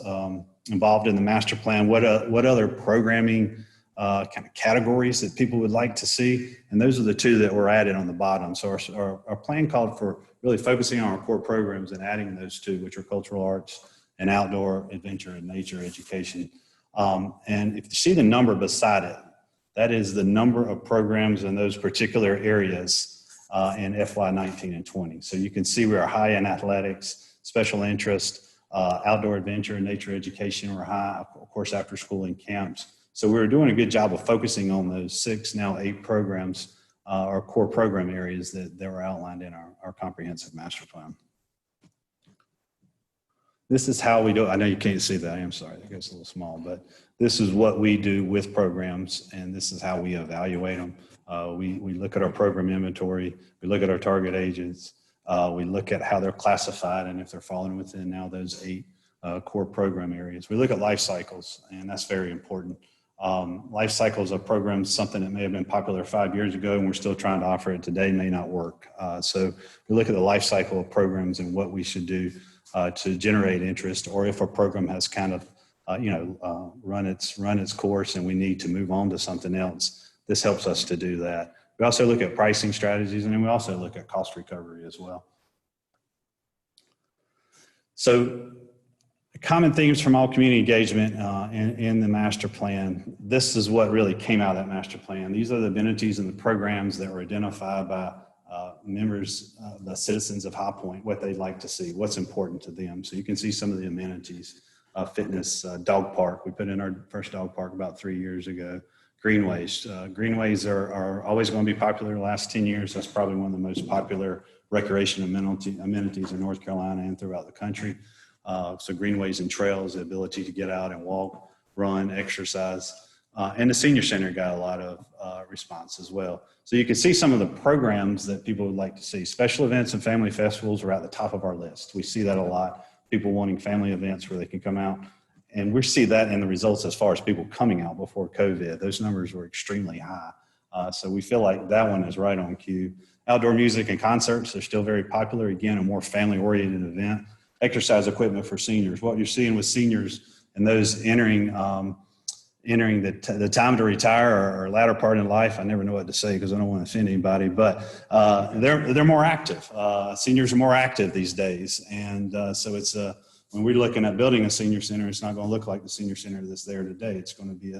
involved in the master plan, what other programming kind of categories that people would like to see. And those are the 2 that were added on the bottom. So our plan called for really focusing on our core programs and adding those 2, which are cultural arts and outdoor adventure and nature education. And if you see the number beside it, that is the number of programs in those particular areas in FY 19 and 20. So you can see we are high in athletics, special interest, outdoor adventure and nature education were high, of course, after school and camps. So we were doing a good job of focusing on those 6, now 8 programs, or core program areas that were outlined in our comprehensive master plan. This is how we do it. I know you can't see that. I am sorry, that gets a little small, but this is what we do with programs, and this is how we evaluate them. We look at our program inventory, we look at our target ages, we look at how they're classified and if they're falling within now those 8 core program areas. We look at life cycles, and that's very important. Life cycles of programs, something that may have been popular 5 years ago and we're still trying to offer it today, may not work. So we look at the life cycle of programs and what we should do to generate interest, or if a program has kind of run its course and we need to move on to something else. This helps us to do that. We also look at pricing strategies, and then we also look at cost recovery as well. So common themes from all community engagement in the master plan. This is what really came out of that master plan. These are the amenities and the programs that were identified by members, the citizens of High Point, what they'd like to see, what's important to them. So you can see some of the amenities, fitness, dog park. We put in our first dog park about 3 years ago. Greenways. Greenways are always going to be popular the last 10 years. That's probably one of the most popular recreation amenities in North Carolina and throughout the country. So greenways and trails, the ability to get out and walk, run, exercise. And the senior center got a lot of response as well. So you can see some of the programs that people would like to see. Special events and family festivals are at the top of our list. We see that a lot. People wanting family events where they can come out. And we see that in the results as far as people coming out before COVID. Those numbers were extremely high. So we feel like that one is right on cue. Outdoor music and concerts are still very popular. Again, a more family-oriented event. Exercise equipment for seniors. What you're seeing with seniors and those entering the time to retire or latter part in life, I never know what to say because I don't want to offend anybody, but they're more active. Seniors are more active these days. And so it's when we're looking at building a senior center, it's not going to look like the senior center that's there today. It's going to be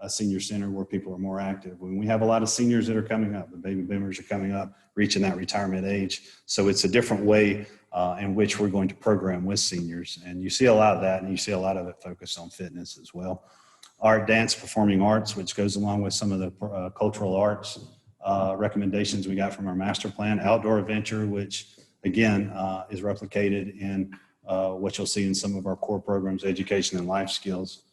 a senior center where people are more active. When we have a lot of seniors that are coming up, the baby boomers are coming up, reaching that retirement age. So it's a different way in which we're going to program with seniors. And you see a lot of that, and you see a lot of it focused on fitness as well. Art, dance, performing arts, which goes along with some of the cultural arts recommendations we got from our master plan. Outdoor adventure, which again is replicated in what you'll see in some of our core programs, education and life skills.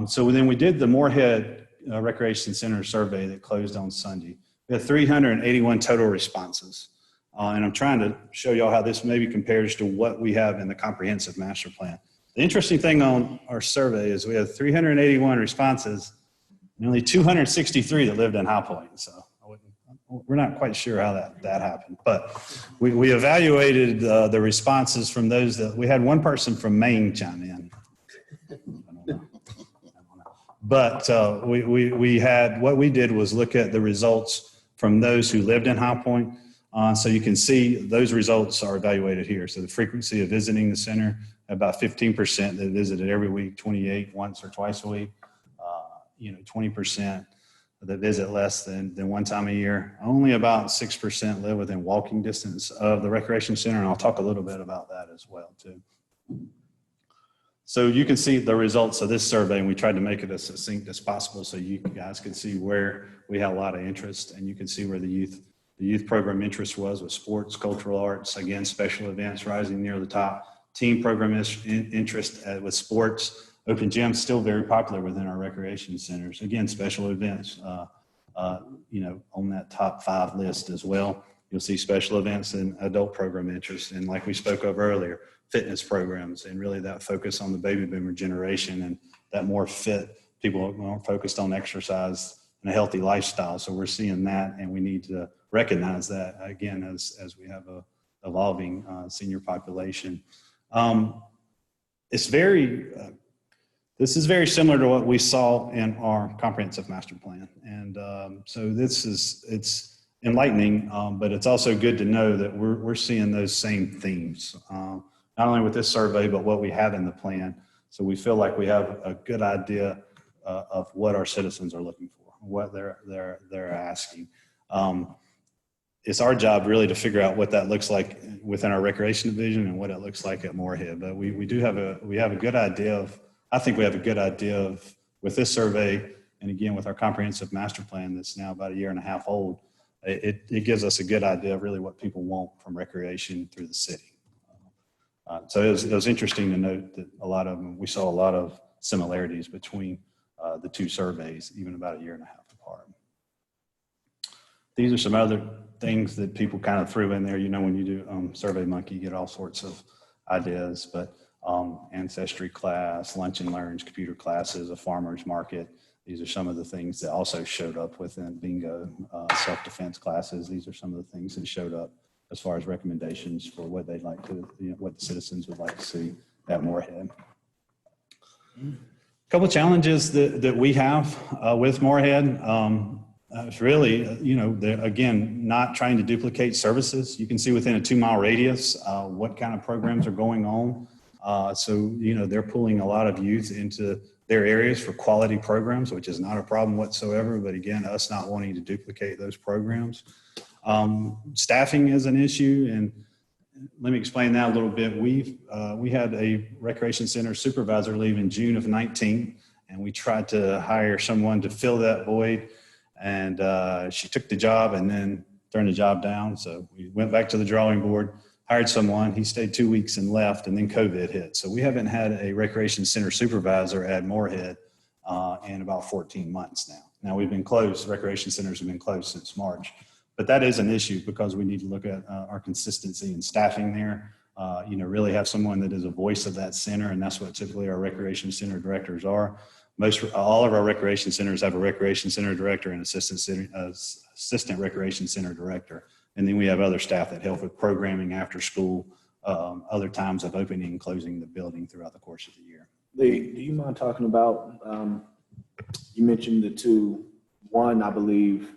So then we did the Morehead Recreation Center survey that closed on Sunday. We had 381 total responses. And I'm trying to show y'all how this maybe compares to what we have in the comprehensive master plan. The interesting thing on our survey is we had 381 responses and only 263 that lived in High Point. So we're not quite sure how that happened, but we evaluated the responses from those that we had. One person from Maine chime in. But we had, what we did was look at the results from those who lived in High Point. So you can see those results are evaluated here. So the frequency of visiting the center, about 15% that visited every week, 28 once or twice a week, 20% that visit less than one time a year. Only about 6% live within walking distance of the recreation center. And I'll talk a little bit about that as well too. So you can see the results of this survey, and we tried to make it as succinct as possible so you guys could see where we had a lot of interest, and you can see where the youth program interest was with sports, cultural arts, again, special events rising near the top. Team program interest with sports, open gyms still very popular within our recreation centers. Again, special events, on that top 5 list as well. You'll see special events and adult program interest, and like we spoke of earlier, fitness programs, and really that focus on the baby boomer generation and that more fit people more focused on exercise and a healthy lifestyle. So we're seeing that, and we need to recognize that again as we have a evolving senior population. This is very similar to what we saw in our comprehensive master plan, and so it's enlightening, but it's also good to know that we're seeing those same themes, not only with this survey, but what we have in the plan. So we feel like we have a good idea of what our citizens are looking for, what they're asking. It's our job really to figure out what that looks like within our recreation division and what it looks like at Morehead. But we have a good idea of, I think we have a good idea of, with this survey, and again with our comprehensive master plan that's now about 1.5 years old, it gives us a good idea of really what people want from recreation through the city. So it was interesting to note that we saw a lot of similarities between the two surveys, even about 1.5 years apart. These are some other things that people kind of threw in there. When you do SurveyMonkey, you get all sorts of ideas, but ancestry class, lunch and learns, computer classes, a farmer's market. These are some of the things that also showed up within bingo, self-defense classes. These are some of the things that showed up as far as recommendations for what they'd like to, what the citizens would like to see at Morehead. A couple of challenges that we have with Morehead. It's really, again, not trying to duplicate services. You can see within a 2-mile radius what kind of programs are going on. So they're pulling a lot of youth into their areas for quality programs, which is not a problem whatsoever. But again, us not wanting to duplicate those programs. Staffing is an issue, and let me explain that a little bit. We had a recreation center supervisor leave in June of 2019, and we tried to hire someone to fill that void. And she took the job and then turned the job down. So we went back to the drawing board, hired someone. He stayed 2 weeks and left, and then COVID hit. So we haven't had a recreation center supervisor at Morehead in about 14 months now. Now we've been closed. Recreation centers have been closed since March. But that is an issue because we need to look at our consistency in staffing there. Really have someone that is a voice of that center, and that's what typically our recreation center directors are. All of our recreation centers have a recreation center director and assistant recreation center director. And then we have other staff that help with programming after school, other times of opening and closing the building throughout the course of the year. Lee, do you mind talking about, you mentioned the two, one, I believe,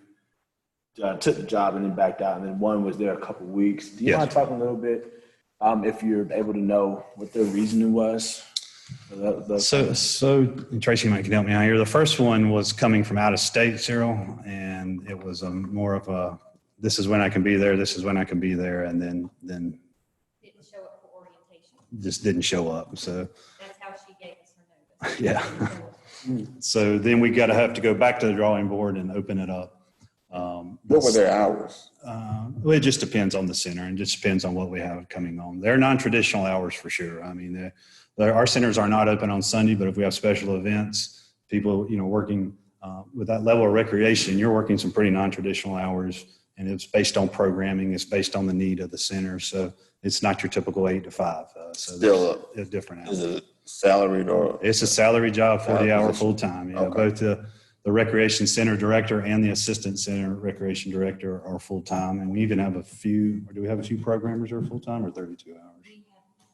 took the job and then backed out, and then one was there a couple of weeks. Do you mind talking a little bit, if you're able to know what their reasoning was? So Tracy might can help me out here. The first one was coming from out of state, Cyril, and it was more of a, this is when I can be there, this is when I can be there, and then Didn't show up for orientation. just didn't show up. So That's how she gave us her notice. yeah. So then we have to go back to the drawing board and open it up. What were their hours? Well, it just depends on the center and just depends on what we have coming on. They're non-traditional hours for sure. I mean, our centers are not open on Sunday, but if we have special events, people, working with that level of recreation, you're working some pretty non-traditional hours, and it's based on programming. It's based on the need of the center. So it's not your typical 8 to 5. So Still a different hours. Is it salaried or? It's a salary job, 40-hour position? full-time. Yeah, Okay. both the recreation center director and the assistant center recreation director are full-time. And we even have a few, or do we have a few programmers who are full-time or 32 hours? We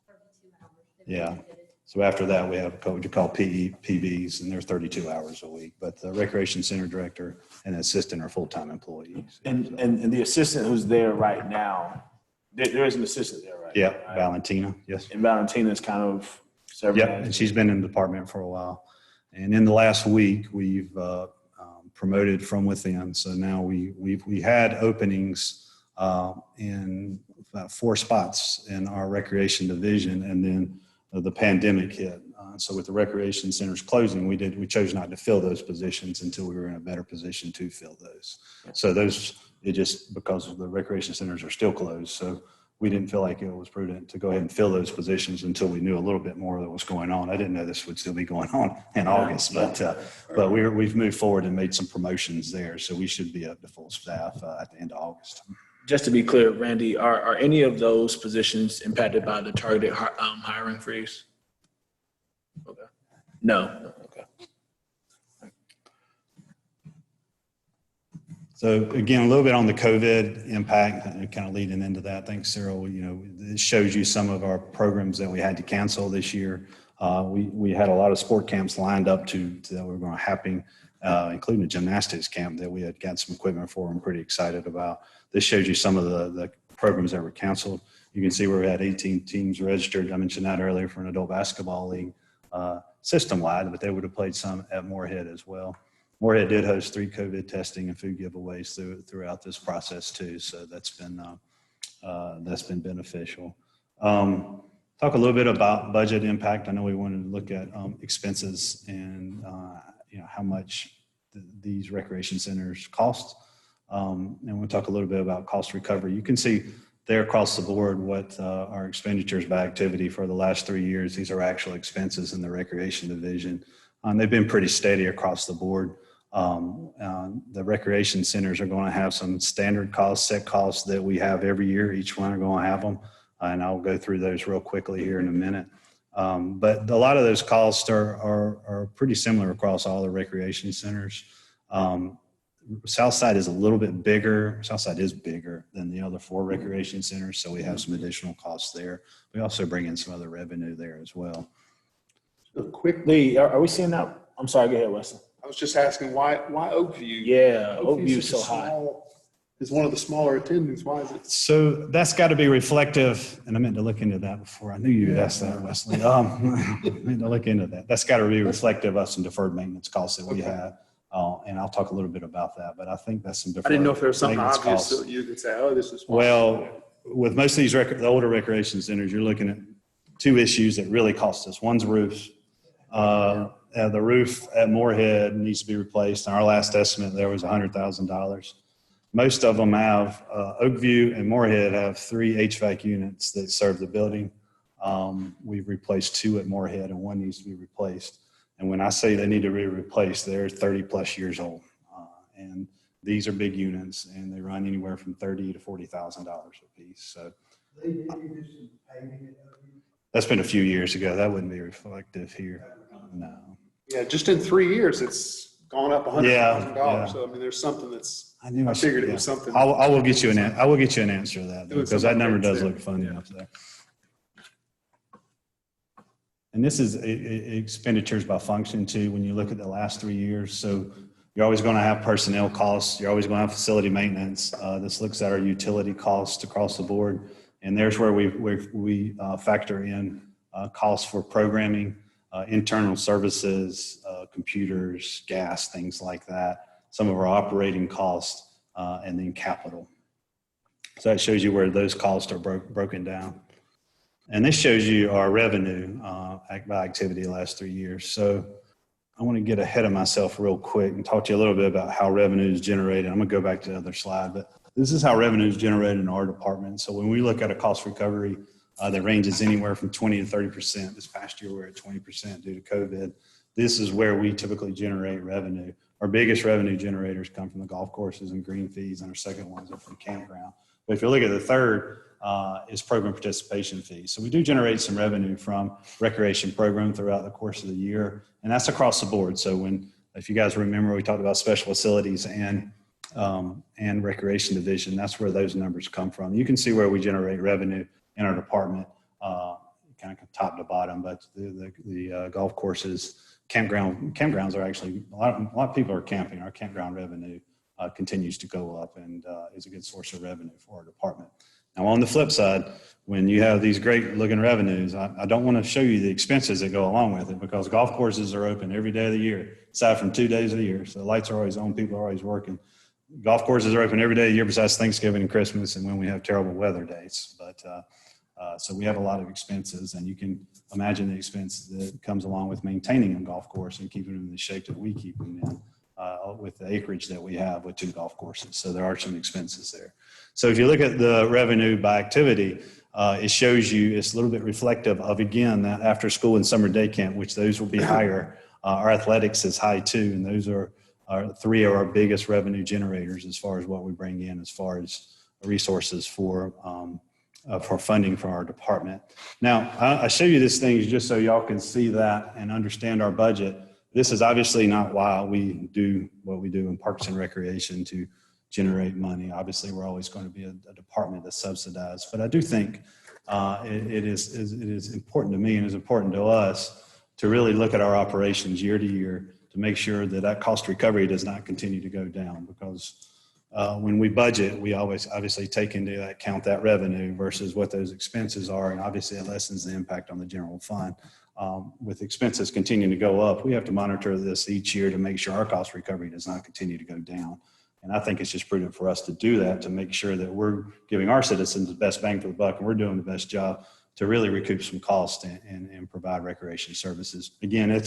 have 32 hours. Yeah. So after that, we have what you call PBs, and they're 32 hours a week. But the recreation center director and assistant are full-time employees. And the assistant who's there right now, there is an assistant there, right? Yeah, Right? Valentina, yes. And Valentina's kind of serving. Yep, as- and she's been in the department for a while. And in the last week, we've promoted from within. So now we had openings in about 4 spots in our recreation division, and then the pandemic hit. So with the recreation centers closing, we chose not to fill those positions until we were in a better position to fill those. So because the recreation centers are still closed. So we didn't feel like it was prudent to go ahead and fill those positions until we knew a little bit more that was going on. I didn't know this would still be going on in August, but we've moved forward and made some promotions there. So we should be up to full staff at the end of August. Just to be clear, Randy, are any of those positions impacted by the targeted hiring freeze? Okay. No. Okay. So again, a little bit on the COVID impact, kind of leading into that. Thanks, Cyril. It shows you some of our programs that we had to cancel this year. We had a lot of sport camps lined up that were going to happen, including a gymnastics camp that we had got some equipment for. I'm pretty excited about. This shows you some of the programs that were canceled. You can see where we had 18 teams registered. I mentioned that earlier for an adult basketball league system-wide, but they would have played some at Morehead as well. Morehead did host 3 COVID testing and food giveaways throughout this process too. So that's been beneficial. Talk a little bit about budget impact. I know we wanted to look at expenses and how much these recreation centers cost. And we'll talk a little bit about cost recovery. You can see there across the board what our expenditures by activity for the last 3 years. These are actual expenses in the recreation division. They've been pretty steady across the board. The recreation centers are going to have some standard costs, set costs that we have every year. Each one are going to have them. And I'll go through those real quickly here in a minute. But a lot of those costs are pretty similar across all the recreation centers. Southside is a little bit bigger. Southside is bigger than the other 4 recreation centers. So we have some additional costs there. We also bring in some other revenue there as well. Quickly, Are we seeing that? I'm sorry, go ahead, Wesley. I was just asking why Oakview? Yeah, Oakview's Oakview is so high. Is one of the smaller attendings. Why is it? So that's got to be reflective, and I meant to look into that before. I knew you'd ask that, Wesley. I meant to look into that. That's got to be reflective of some deferred maintenance costs that we had. And I'll talk a little bit about that, but I think that's some deferred I didn't know if there was something maintenance obvious costs. that you could say, oh, this is why. Well, with most of these the older recreation centers, you're looking at 2 issues that really cost us. One's roofs. The roof at Morehead needs to be replaced. And our last estimate there was $100,000. Most of them have, Oakview and Morehead have 3 HVAC units that serve the building. We've replaced 2 at Morehead and 1 needs to be replaced. And when I say they need to be replaced, they're 30 plus years old. And these are big units and they run anywhere from $30,000 to $40,000 a piece. So that's been a few years ago. That wouldn't be reflective here. No. Yeah, just in 3 years, it's gone up $100,000. Yeah. So I mean, there's something that's. I knew I figured it was something. I will get you an answer to that Doing because something that number like does that. look funny up there. And this is expenditures by function too. When you look at the last 3 years, so you're always going to have personnel costs. You're always going to have facility maintenance. This looks at our utility costs across the board, and there's where we factor in costs for programming. internal services, computers, gas, things like that, some of our operating costs, and then capital. So that shows you where those costs are broken down. And this shows you our revenue by activity the last 3 years. So I want to get ahead of myself real quick and talk to you a little bit about how revenue is generated. I'm going to go back to the other slide, but this is how revenue is generated in our department. So when we look at a cost recovery that ranges anywhere from 20 to 30%. This past year, we're at 20% due to COVID. This is where we typically generate revenue. Our biggest revenue generators come from the golf courses and green fees, and our second ones are from campground. But if you look at the third, is program participation fees. So we do generate some revenue from recreation program throughout the course of the year, and that's across the board. So if you guys remember, we talked about special facilities and recreation division. That's where those numbers come from. You can see where we generate revenue in our department, kind of top to bottom, but the golf courses, campgrounds are actually, a lot of people are camping. Our campground revenue continues to go up and is a good source of revenue for our department. Now, on the flip side, when you have these great looking revenues, I don't want to show you the expenses that go along with it, because golf courses are open every day of the year, aside from 2 days of the year. So the lights are always on, people are always working. Golf courses are open every day of the year besides Thanksgiving and Christmas and when we have terrible weather days. But so we have a lot of expenses, and you can imagine the expense that comes along with maintaining a golf course and keeping them in the shape that we keep them in with the acreage that we have with 2 golf courses. So there are some expenses there. So if you look at the revenue by activity, it shows you, it's a little bit reflective of, again, that after school and summer day camp, which those will be higher. Our athletics is high too, and those are 3 of our biggest revenue generators as far as what we bring in, as far as resources for funding for our department. Now, I show you this thing just so y'all can see that and understand our budget. This is obviously not why we do what we do in Parks and Recreation to generate money. Obviously, we're always going to be a department that's subsidized, but I do think it is important to me and is important to us to really look at our operations year to year to make sure that that cost recovery does not continue to go down, because when we budget, we always obviously take into account that revenue versus what those expenses are, and obviously it lessens the impact on the general fund. With expenses continuing to go up, we have to monitor this each year to make sure our cost recovery does not continue to go down. And I think it's just prudent for us to do that, to make sure that we're giving our citizens the best bang for the buck, and we're doing the best job to really recoup some cost and provide recreation services. Again,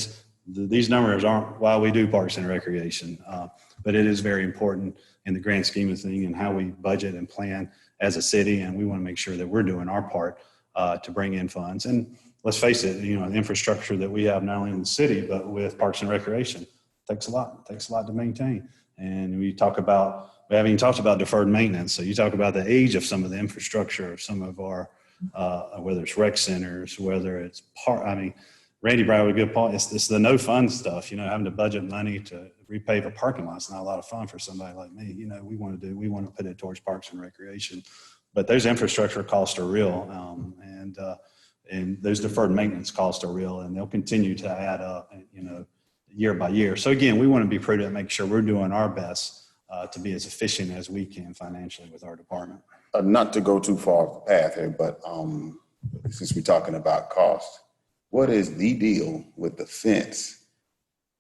these numbers aren't why we do Parks and Recreation, but it is very important in the grand scheme of things and how we budget and plan as a city. And we want to make sure that we're doing our part to bring in funds. And let's face it, the infrastructure that we have not only in the city, but with Parks and Recreation takes a lot. It takes a lot to maintain. And we haven't even talked about deferred maintenance. So you talk about the age of some of the infrastructure of some of our, whether it's rec centers, whether it's Randy brought a good point. It's the no fun stuff, having to budget money to repave a parking lot. It's not a lot of fun for somebody like me. We want to put it towards Parks and Recreation, but those infrastructure costs are real. And those deferred maintenance costs are real, and they'll continue to add up, year by year. So again, we want to be prudent and make sure we're doing our best to be as efficient as we can financially with our department. Not to go too far off the path here, but since we're talking about cost, what is the deal with the fence,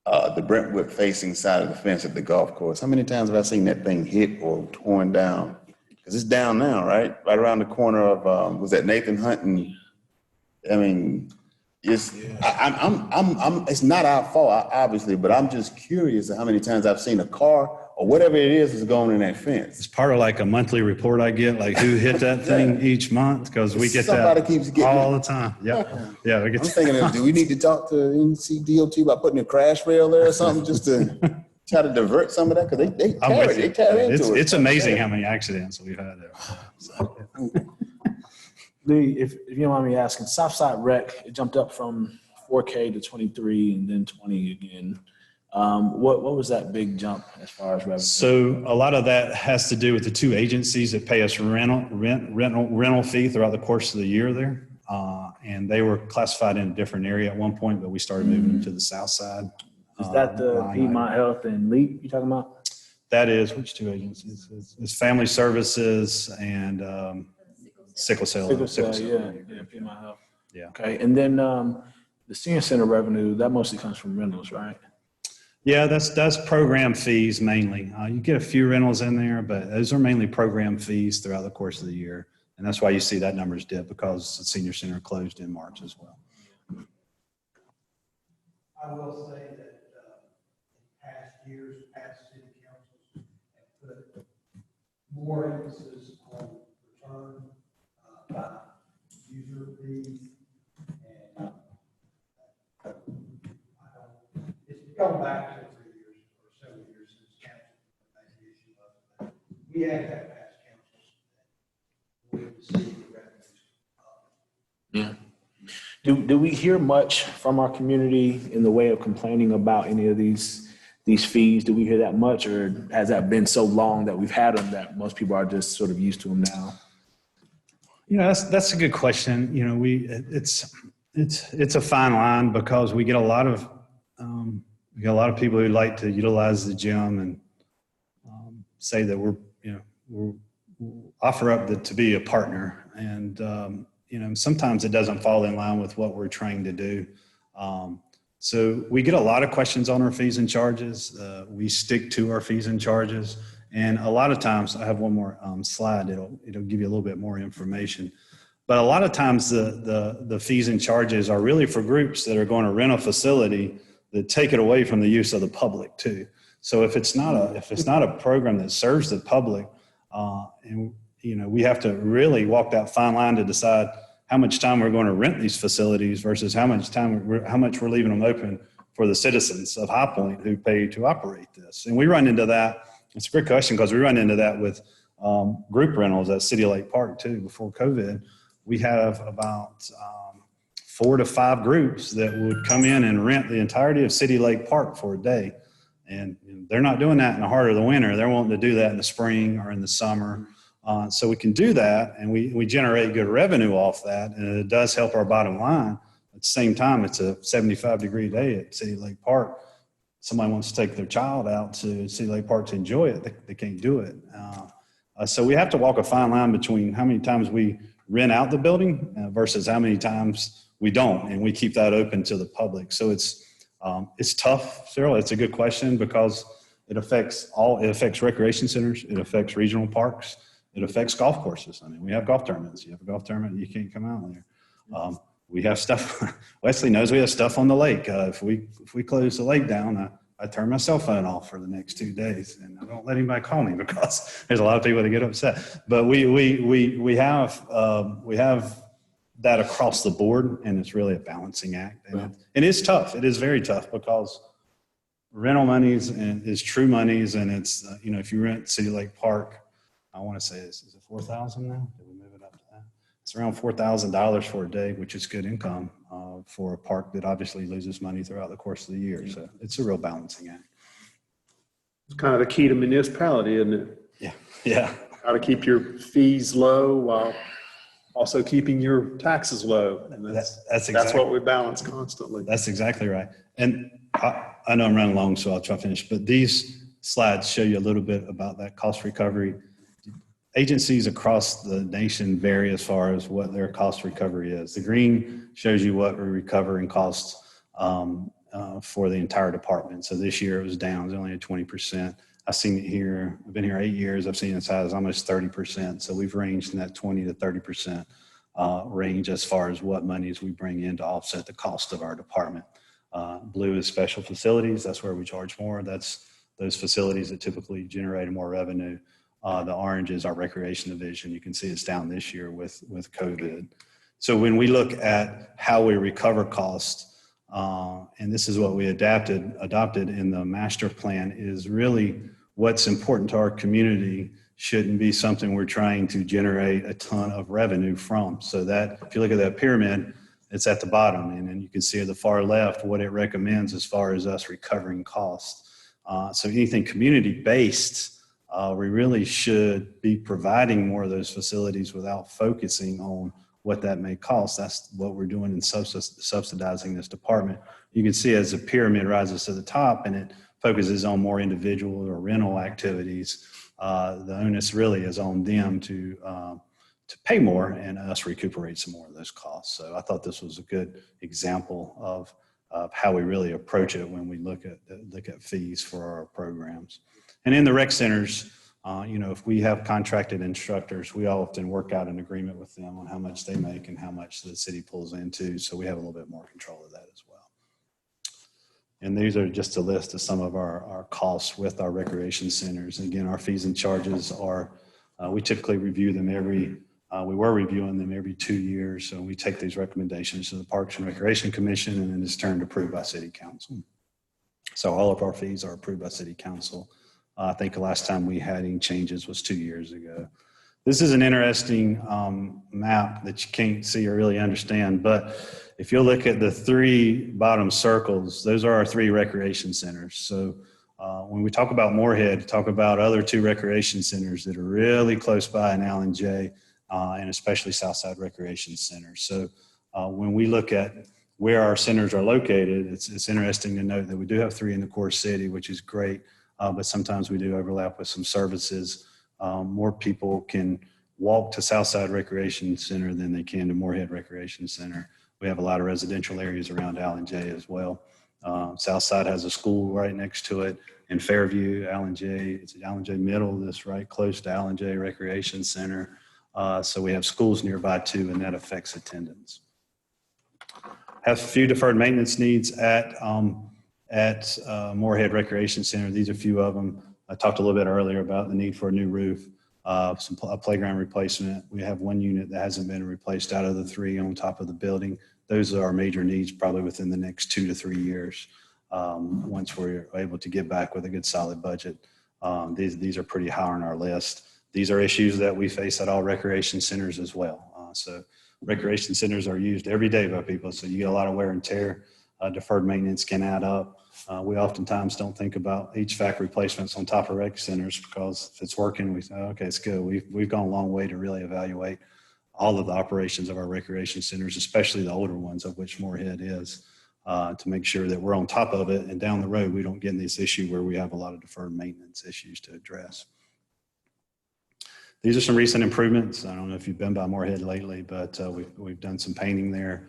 the Brentwood facing side of the fence at the golf course? How many times have I seen that thing hit or torn down? Because it's down now, right? Right around the corner of, was that Nathan Hunt? And it's not our fault, obviously, but I'm just curious how many times I've seen a car or whatever it is going in that fence. It's part of like a monthly report I get, like who hit that thing each month, because we get Somebody that keeps getting all it. the time. Yeah, yeah. I'm thinking, do we need to talk to NCDOT about putting a crash rail there or something just to try to divert some of that? Because they tear into it. It's amazing how many accidents we've had there. So. Lee, if you don't mind me asking, Southside Rec, it jumped up from 4K to 23 and then 20 again. What was that big jump as far as revenue? So a lot of that has to do with the 2 agencies that pay us rental fee throughout the course of the year there. And they were classified in a different area at one point, but we started moving to the south side. Is that the Piedmont Health and Leap you're talking about? That is, which 2 agencies? It's Family Services and Sickle cell. Yeah, Piedmont Health. Yeah. Okay, and then the senior center revenue, that mostly comes from rentals, right? Yeah, that's program fees mainly. You get a few rentals in there, but those are mainly program fees throughout the course of the year. And that's why you see that numbers dip, because the senior center closed in March as well. I will say that, in past years, past city councils have put more emphasis on return, by user fees. And, I don't, it's gone back 2 or 3 years or several years since council made the issue of that. We have had past councils that wanted to see the revenues up. Yeah. Do we hear much from our community in the way of complaining about any of these fees? Do we hear that much, or has that been so long that we've had them that most people are just sort of used to them now? You know, that's a good question. You know, it's a fine line, because we get a lot of people who like to utilize the gym and say that we're offer up to be a partner, and you know, sometimes it doesn't fall in line with what we're trying to do. So we get a lot of questions on our fees and charges. We stick to our fees and charges. And a lot of times, I have one more slide, it'll give you a little bit more information. But a lot of times the fees and charges are really for groups that are going to rent a facility that take it away from the use of the public too. So if it's not a program that serves the public, and you know, we have to really walk that fine line to decide how much time we're going to rent these facilities versus how much we're leaving them open for the citizens of High Point who pay to operate this. And we run into that. It's a great question, because we run into that with group rentals at City Lake Park too. Before COVID, we have about 4 to 5 groups that would come in and rent the entirety of City Lake Park for a day. And they're not doing that in the heart of the winter. They're wanting to do that in the spring or in the summer. So we can do that, and we generate good revenue off that, and it does help our bottom line. At the same time, it's a 75-degree day at City Lake Park. Somebody wants to take their child out to City Lake Park to enjoy it, they can't do it. So we have to walk a fine line between how many times we rent out the building versus how many times we don't, and we keep that open to the public. So it's tough, Cyril. It's a good question, because it affects recreation centers, it affects regional parks, it affects golf courses. I mean, we have golf tournaments. You have a golf tournament, you can't come out there. We have stuff. Wesley knows we have stuff on the lake. If we close the lake down, I turn my cell phone off for the next 2 days, and I don't let anybody call me, because there's a lot of people that get upset. But we have that across the board, and it's really a balancing act. And it is tough. It is very tough, because rental monies is true monies, and it's you know, if you rent City Lake Park, I want to say is it $4,000 now? Did we move it up to that? It's around $4,000 for a day, which is good income for a park that obviously loses money throughout the course of the year. So it's a real balancing act. It's kind of the key to municipality, isn't it? Yeah. How to keep your fees low while also keeping your taxes low. And that's what we balance constantly. That's exactly right. And I know I'm running long, so I'll try to finish. But these slides show you a little bit about that cost recovery. Agencies across the nation vary as far as what their cost recovery is. The green shows you what we recover in costs for the entire department. So this year it was down. It was only at 20%. I've seen it here. I've been here 8 years. I've seen it as high as almost 30%. So we've ranged in that 20 to 30% range as far as what monies we bring in to offset the cost of our department. Blue is special facilities. That's where we charge more. That's those facilities that typically generate more revenue. The orange is our recreation division. You can see it's down this year with COVID. So when we look at how we recover costs, and this is what we adopted in the master plan, is really what's important to our community shouldn't be something we're trying to generate a ton of revenue from. So that, if you look at that pyramid, it's at the bottom, and then you can see at the far left what it recommends as far as us recovering costs. So anything community-based, we really should be providing more of those facilities without focusing on what that may cost. That's what we're doing in subsidizing this department. You can see as the pyramid rises to the top and it focuses on more individual or rental activities, the onus really is on them to pay more and us recuperate some more of those costs. So I thought this was a good example of how we really approach it when we look at fees for our programs. And in the rec centers, if we have contracted instructors, we often work out an agreement with them on how much they make and how much the city pulls into. So we have a little bit more control of that as well. And these are just a list of some of our costs with our recreation centers. And again, our fees and charges are, we typically review them we were reviewing them every 2 years. So we take these recommendations to the Parks and Recreation Commission, and then it's turned approved by City Council. So all of our fees are approved by City Council. I think the last time we had any changes was 2 years ago. This is an interesting map that you can't see or really understand, but if you look at the 3 bottom circles, those are our 3 recreation centers. So when we talk about Morehead, talk about other 2 recreation centers that are really close by in Allen J, and especially Southside Recreation Center. So when we look at where our centers are located, it's interesting to note that we do have 3 in the core city, which is great, but sometimes we do overlap with some services. More people can walk to Southside Recreation Center than they can to Morehead Recreation Center. We have a lot of residential areas around Allen J as well. Southside has a school right next to it. In Fairview, Allen J, it's Allen J Middle, that's right close to Allen J Recreation Center. So we have schools nearby too, and that affects attendance. Have a few deferred maintenance needs at Morehead Recreation Center. These are a few of them. I talked a little bit earlier about the need for a new roof, a playground replacement. We have 1 unit that hasn't been replaced out of the 3 on top of the building. Those are our major needs probably within the next 2 to 3 years. Once we're able to get back with a good solid budget. These are pretty high on our list. These are issues that we face at all recreation centers as well. So recreation centers are used every day by people. So you get a lot of wear and tear. Deferred maintenance can add up. We oftentimes don't think about HVAC replacements on top of rec centers because if it's working, we say, okay, it's good. We've gone a long way to really evaluate all of the operations of our recreation centers, especially the older ones, of which Morehead is, to make sure that we're on top of it. And down the road, we don't get in this issue where we have a lot of deferred maintenance issues to address. These are some recent improvements. I don't know if you've been by Morehead lately, but we've done some painting there.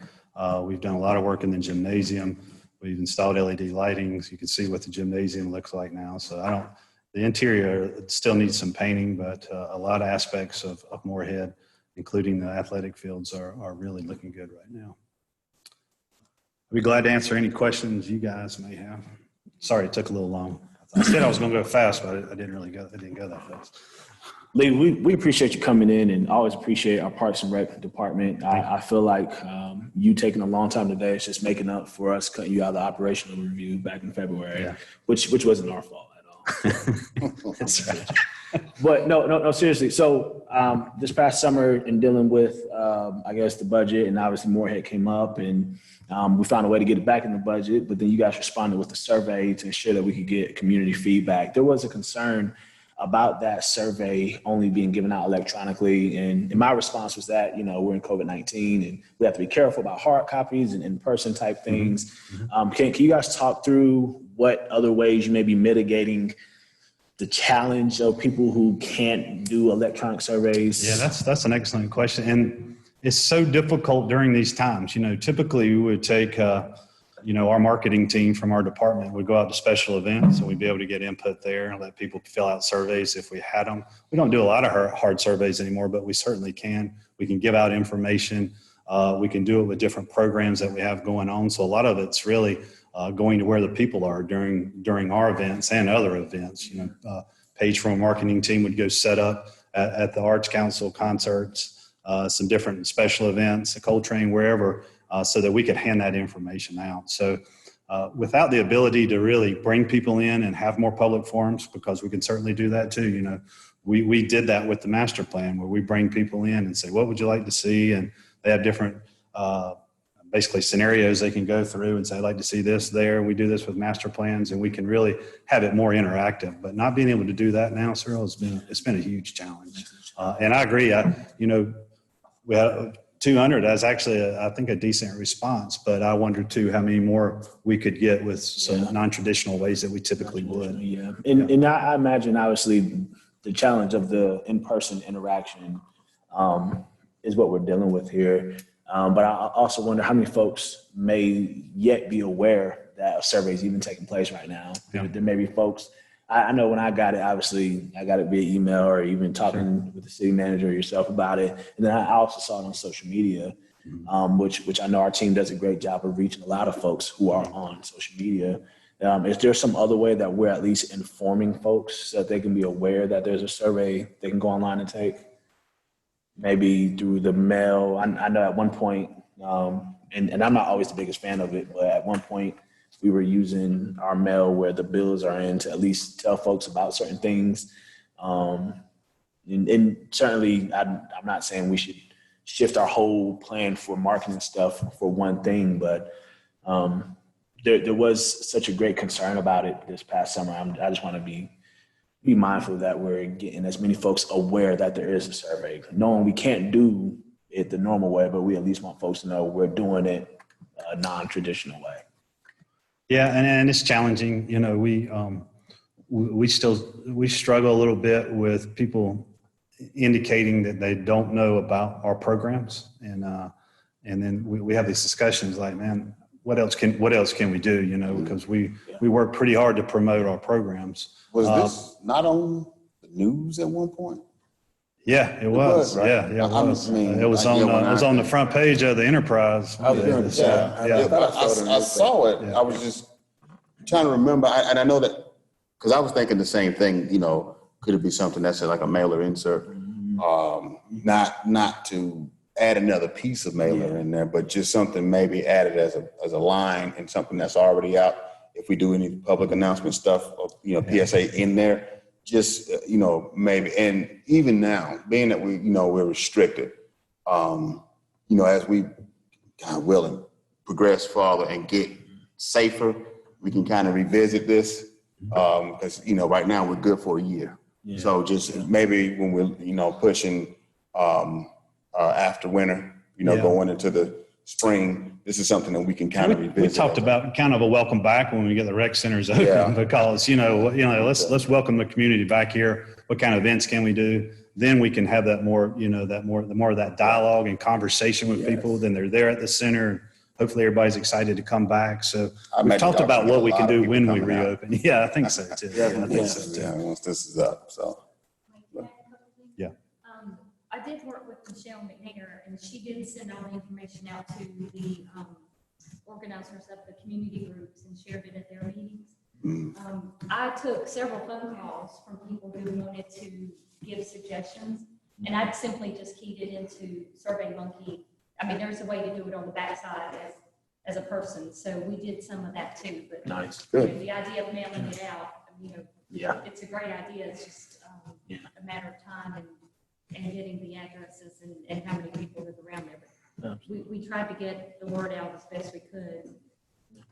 We've done a lot of work in the gymnasium. We've installed LED lighting, so you can see what the gymnasium looks like now. So the interior still needs some painting, but a lot of aspects of Morehead, including the athletic fields, are really looking good right now. I'll be glad to answer any questions you guys may have. Sorry, it took a little long. I said I was going to go fast, but I didn't go that fast. Lee, we appreciate you coming in and always appreciate our Parks and Rec department. I feel like you taking a long time today is just making up for us cutting you out of the operational review back in February, which wasn't our fault at all. That's right. But no, seriously. So this past summer in dealing with, I guess, the budget, and obviously Morehead came up and we found a way to get it back in the budget, but then you guys responded with a survey to ensure that we could get community feedback. There was a concern about that survey only being given out electronically. And my response was that, we're in COVID-19 and we have to be careful about hard copies and in-person type things. Mm-hmm. Can you guys talk through what other ways you may be mitigating the challenge of people who can't do electronic surveys? Yeah, that's an excellent question. And it's so difficult during these times. Typically we would take, our marketing team from our department would go out to special events and we'd be able to get input there and let people fill out surveys if we had them. We don't do a lot of hard surveys anymore, but we certainly can. We can give out information. We can do it with different programs that we have going on. So a lot of it's really going to where the people are during our events and other events. Paige from a marketing team would go set up at the Arts Council concerts, some different special events, a Coltrane, wherever, so that we could hand that information out. So without the ability to really bring people in and have more public forums, because we can certainly do that too. We did that with the master plan where we bring people in and say, what would you like to see? And they have different basically scenarios they can go through and say, I'd like to see this there. We do this with master plans and we can really have it more interactive, but not being able to do that now, Cyril, it's been a huge challenge. And I agree. We had 200 as actually, I think, a decent response, but I wonder too how many more we could get with some non-traditional ways that we typically would. Yeah. And I imagine obviously the challenge of the in-person interaction is what we're dealing with here. But I also wonder how many folks may yet be aware that a survey is even taking place right now. Yeah. There may be folks, I know when I got it, obviously I got it via email or even talking with the city manager or yourself about it. And then I also saw it on social media, which I know our team does a great job of reaching a lot of folks who are on social media. Is there some other way that we're at least informing folks so that they can be aware that there's a survey they can go online and take? Maybe through the mail. I know at one point, and I'm not always the biggest fan of it, but at one point we were using our mail where the bills are in to at least tell folks about certain things. And certainly I'm not saying we should shift our whole plan for marketing stuff for one thing, but there was such a great concern about it this past summer. I just want to be mindful that we're getting as many folks aware that there is a survey, knowing we can't do it the normal way, but we at least want folks to know we're doing it a non-traditional way. Yeah, and it's challenging. You know, we struggle a little bit with people indicating that they don't know about our programs, and then we have these discussions like, man, what else can we do? You know, because we work pretty hard to promote our programs. Was this not on the news at one point? Yeah, it was. Right? Yeah, it was. It was on the front page of the Enterprise. I saw it. Yeah. I was just trying to remember, and I know that because I was thinking the same thing. You know, could it be something that's like a mailer insert, not to add another piece of mailer in there, but just something maybe added as a line and something that's already out. If we do any public announcement stuff, PSA in there, just, maybe. And even now, being that we're restricted, as we, God willing, progress farther and get safer, we can kind of revisit this. Because, right now we're good for a year. Yeah. So just maybe when we're, pushing after winter, going into the spring, this is something that we can kind of revisit. We talked about kind of a welcome back when we get the rec centers open, because let's welcome the community back here. What kind of events can we do? Then we can have that more of that dialogue and conversation with people. Then they're there at the center. Hopefully everybody's excited to come back. So we've talked about what we can do when we reopen. Yeah, I think so too. Once this is up, so. Yeah. I did work with Michelle McNair, and she did send all the information out to the organizers of the community groups and shared it at their meetings. I took several phone calls from people who wanted to give suggestions, and I'd simply just keyed it into SurveyMonkey. I mean, there's a way to do it on the backside as a person, so we did some of that too. But nice, good. The idea of mailing it out, it's a great idea. It's just a matter of time and getting the addresses and how many people live around there. But we tried to get the word out as best we could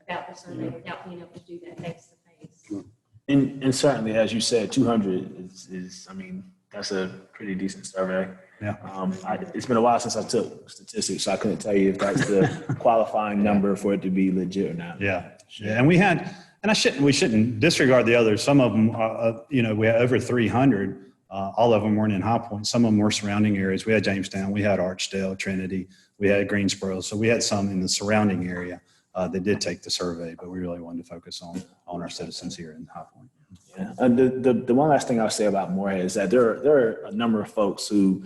about the survey without being able to do that face to face. And certainly, as you said, 200 is that's a pretty decent survey. Yeah. It's been a while since I took statistics, so I couldn't tell you if that's the qualifying number for it to be legit or not. Yeah. And we shouldn't disregard the others. Some of them, we had over 300. All of them weren't in High Point. Some of them were surrounding areas. We had Jamestown, we had Archdale, Trinity, we had Greensboro. So we had some in the surrounding area that did take the survey, but we really wanted to focus on our citizens here in High Point. Yeah. And the one last thing I'll say about Morehead is that there are a number of folks who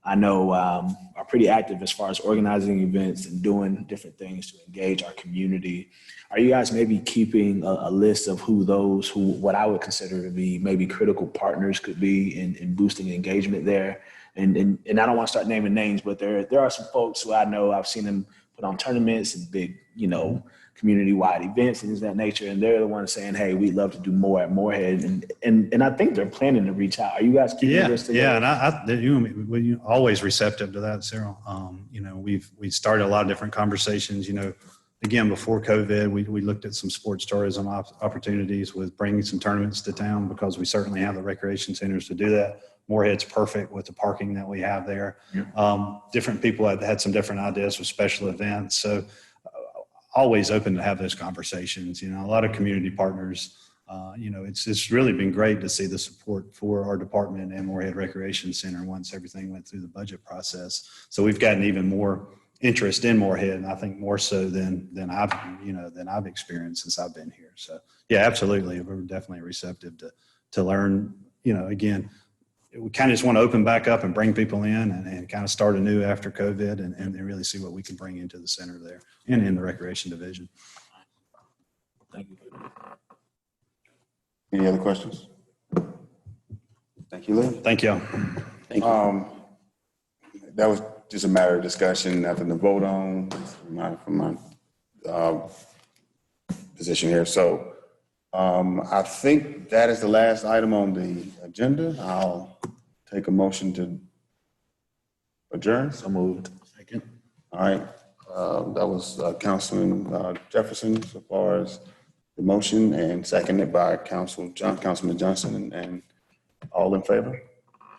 I know are pretty active as far as organizing events and doing different things to engage our community. Are you guys maybe keeping a list of who what I would consider to be maybe critical partners could be in boosting engagement there? And I don't want to start naming names, but there are some folks who I know I've seen them put on tournaments and big, community-wide events and things of that nature, and they're the ones saying, "Hey, we'd love to do more at Morehead," and I think they're planning to reach out. Are you guys keeping this together? Yeah, and we're always receptive to that, Cyril. We started a lot of different conversations. Again, before COVID, we looked at some sports tourism opportunities with bringing some tournaments to town, because we certainly have the recreation centers to do that. Morehead's perfect with the parking that we have there. Different people had some different ideas with special events. So always open to have those conversations. A lot of community partners It's really been great to see the support for our department and Morehead Recreation Center once everything went through the budget process. So we've gotten even more interest in Morehead, and I think more so than I've experienced since I've been here. So yeah, absolutely, we're definitely receptive to learn. Again, we kind of just want to open back up and bring people in and kind of start anew after COVID and really see what we can bring into the center there and in the recreation division. Thank you. Any other questions? Thank you, Lynn. Thank y'all. Thank you. That was just a matter of discussion, nothing to vote on from my position here. So I think that is the last item on the agenda. I'll take a motion to adjourn. So moved. Second. All right. That was Councilman Jefferson so far as the motion, and seconded by Councilman Johnson, and all in favor?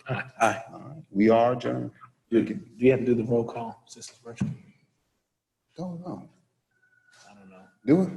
Aye. All right. We are adjourned. Do you have to do the roll call since it's virtual? Don't know. I don't know. Do it.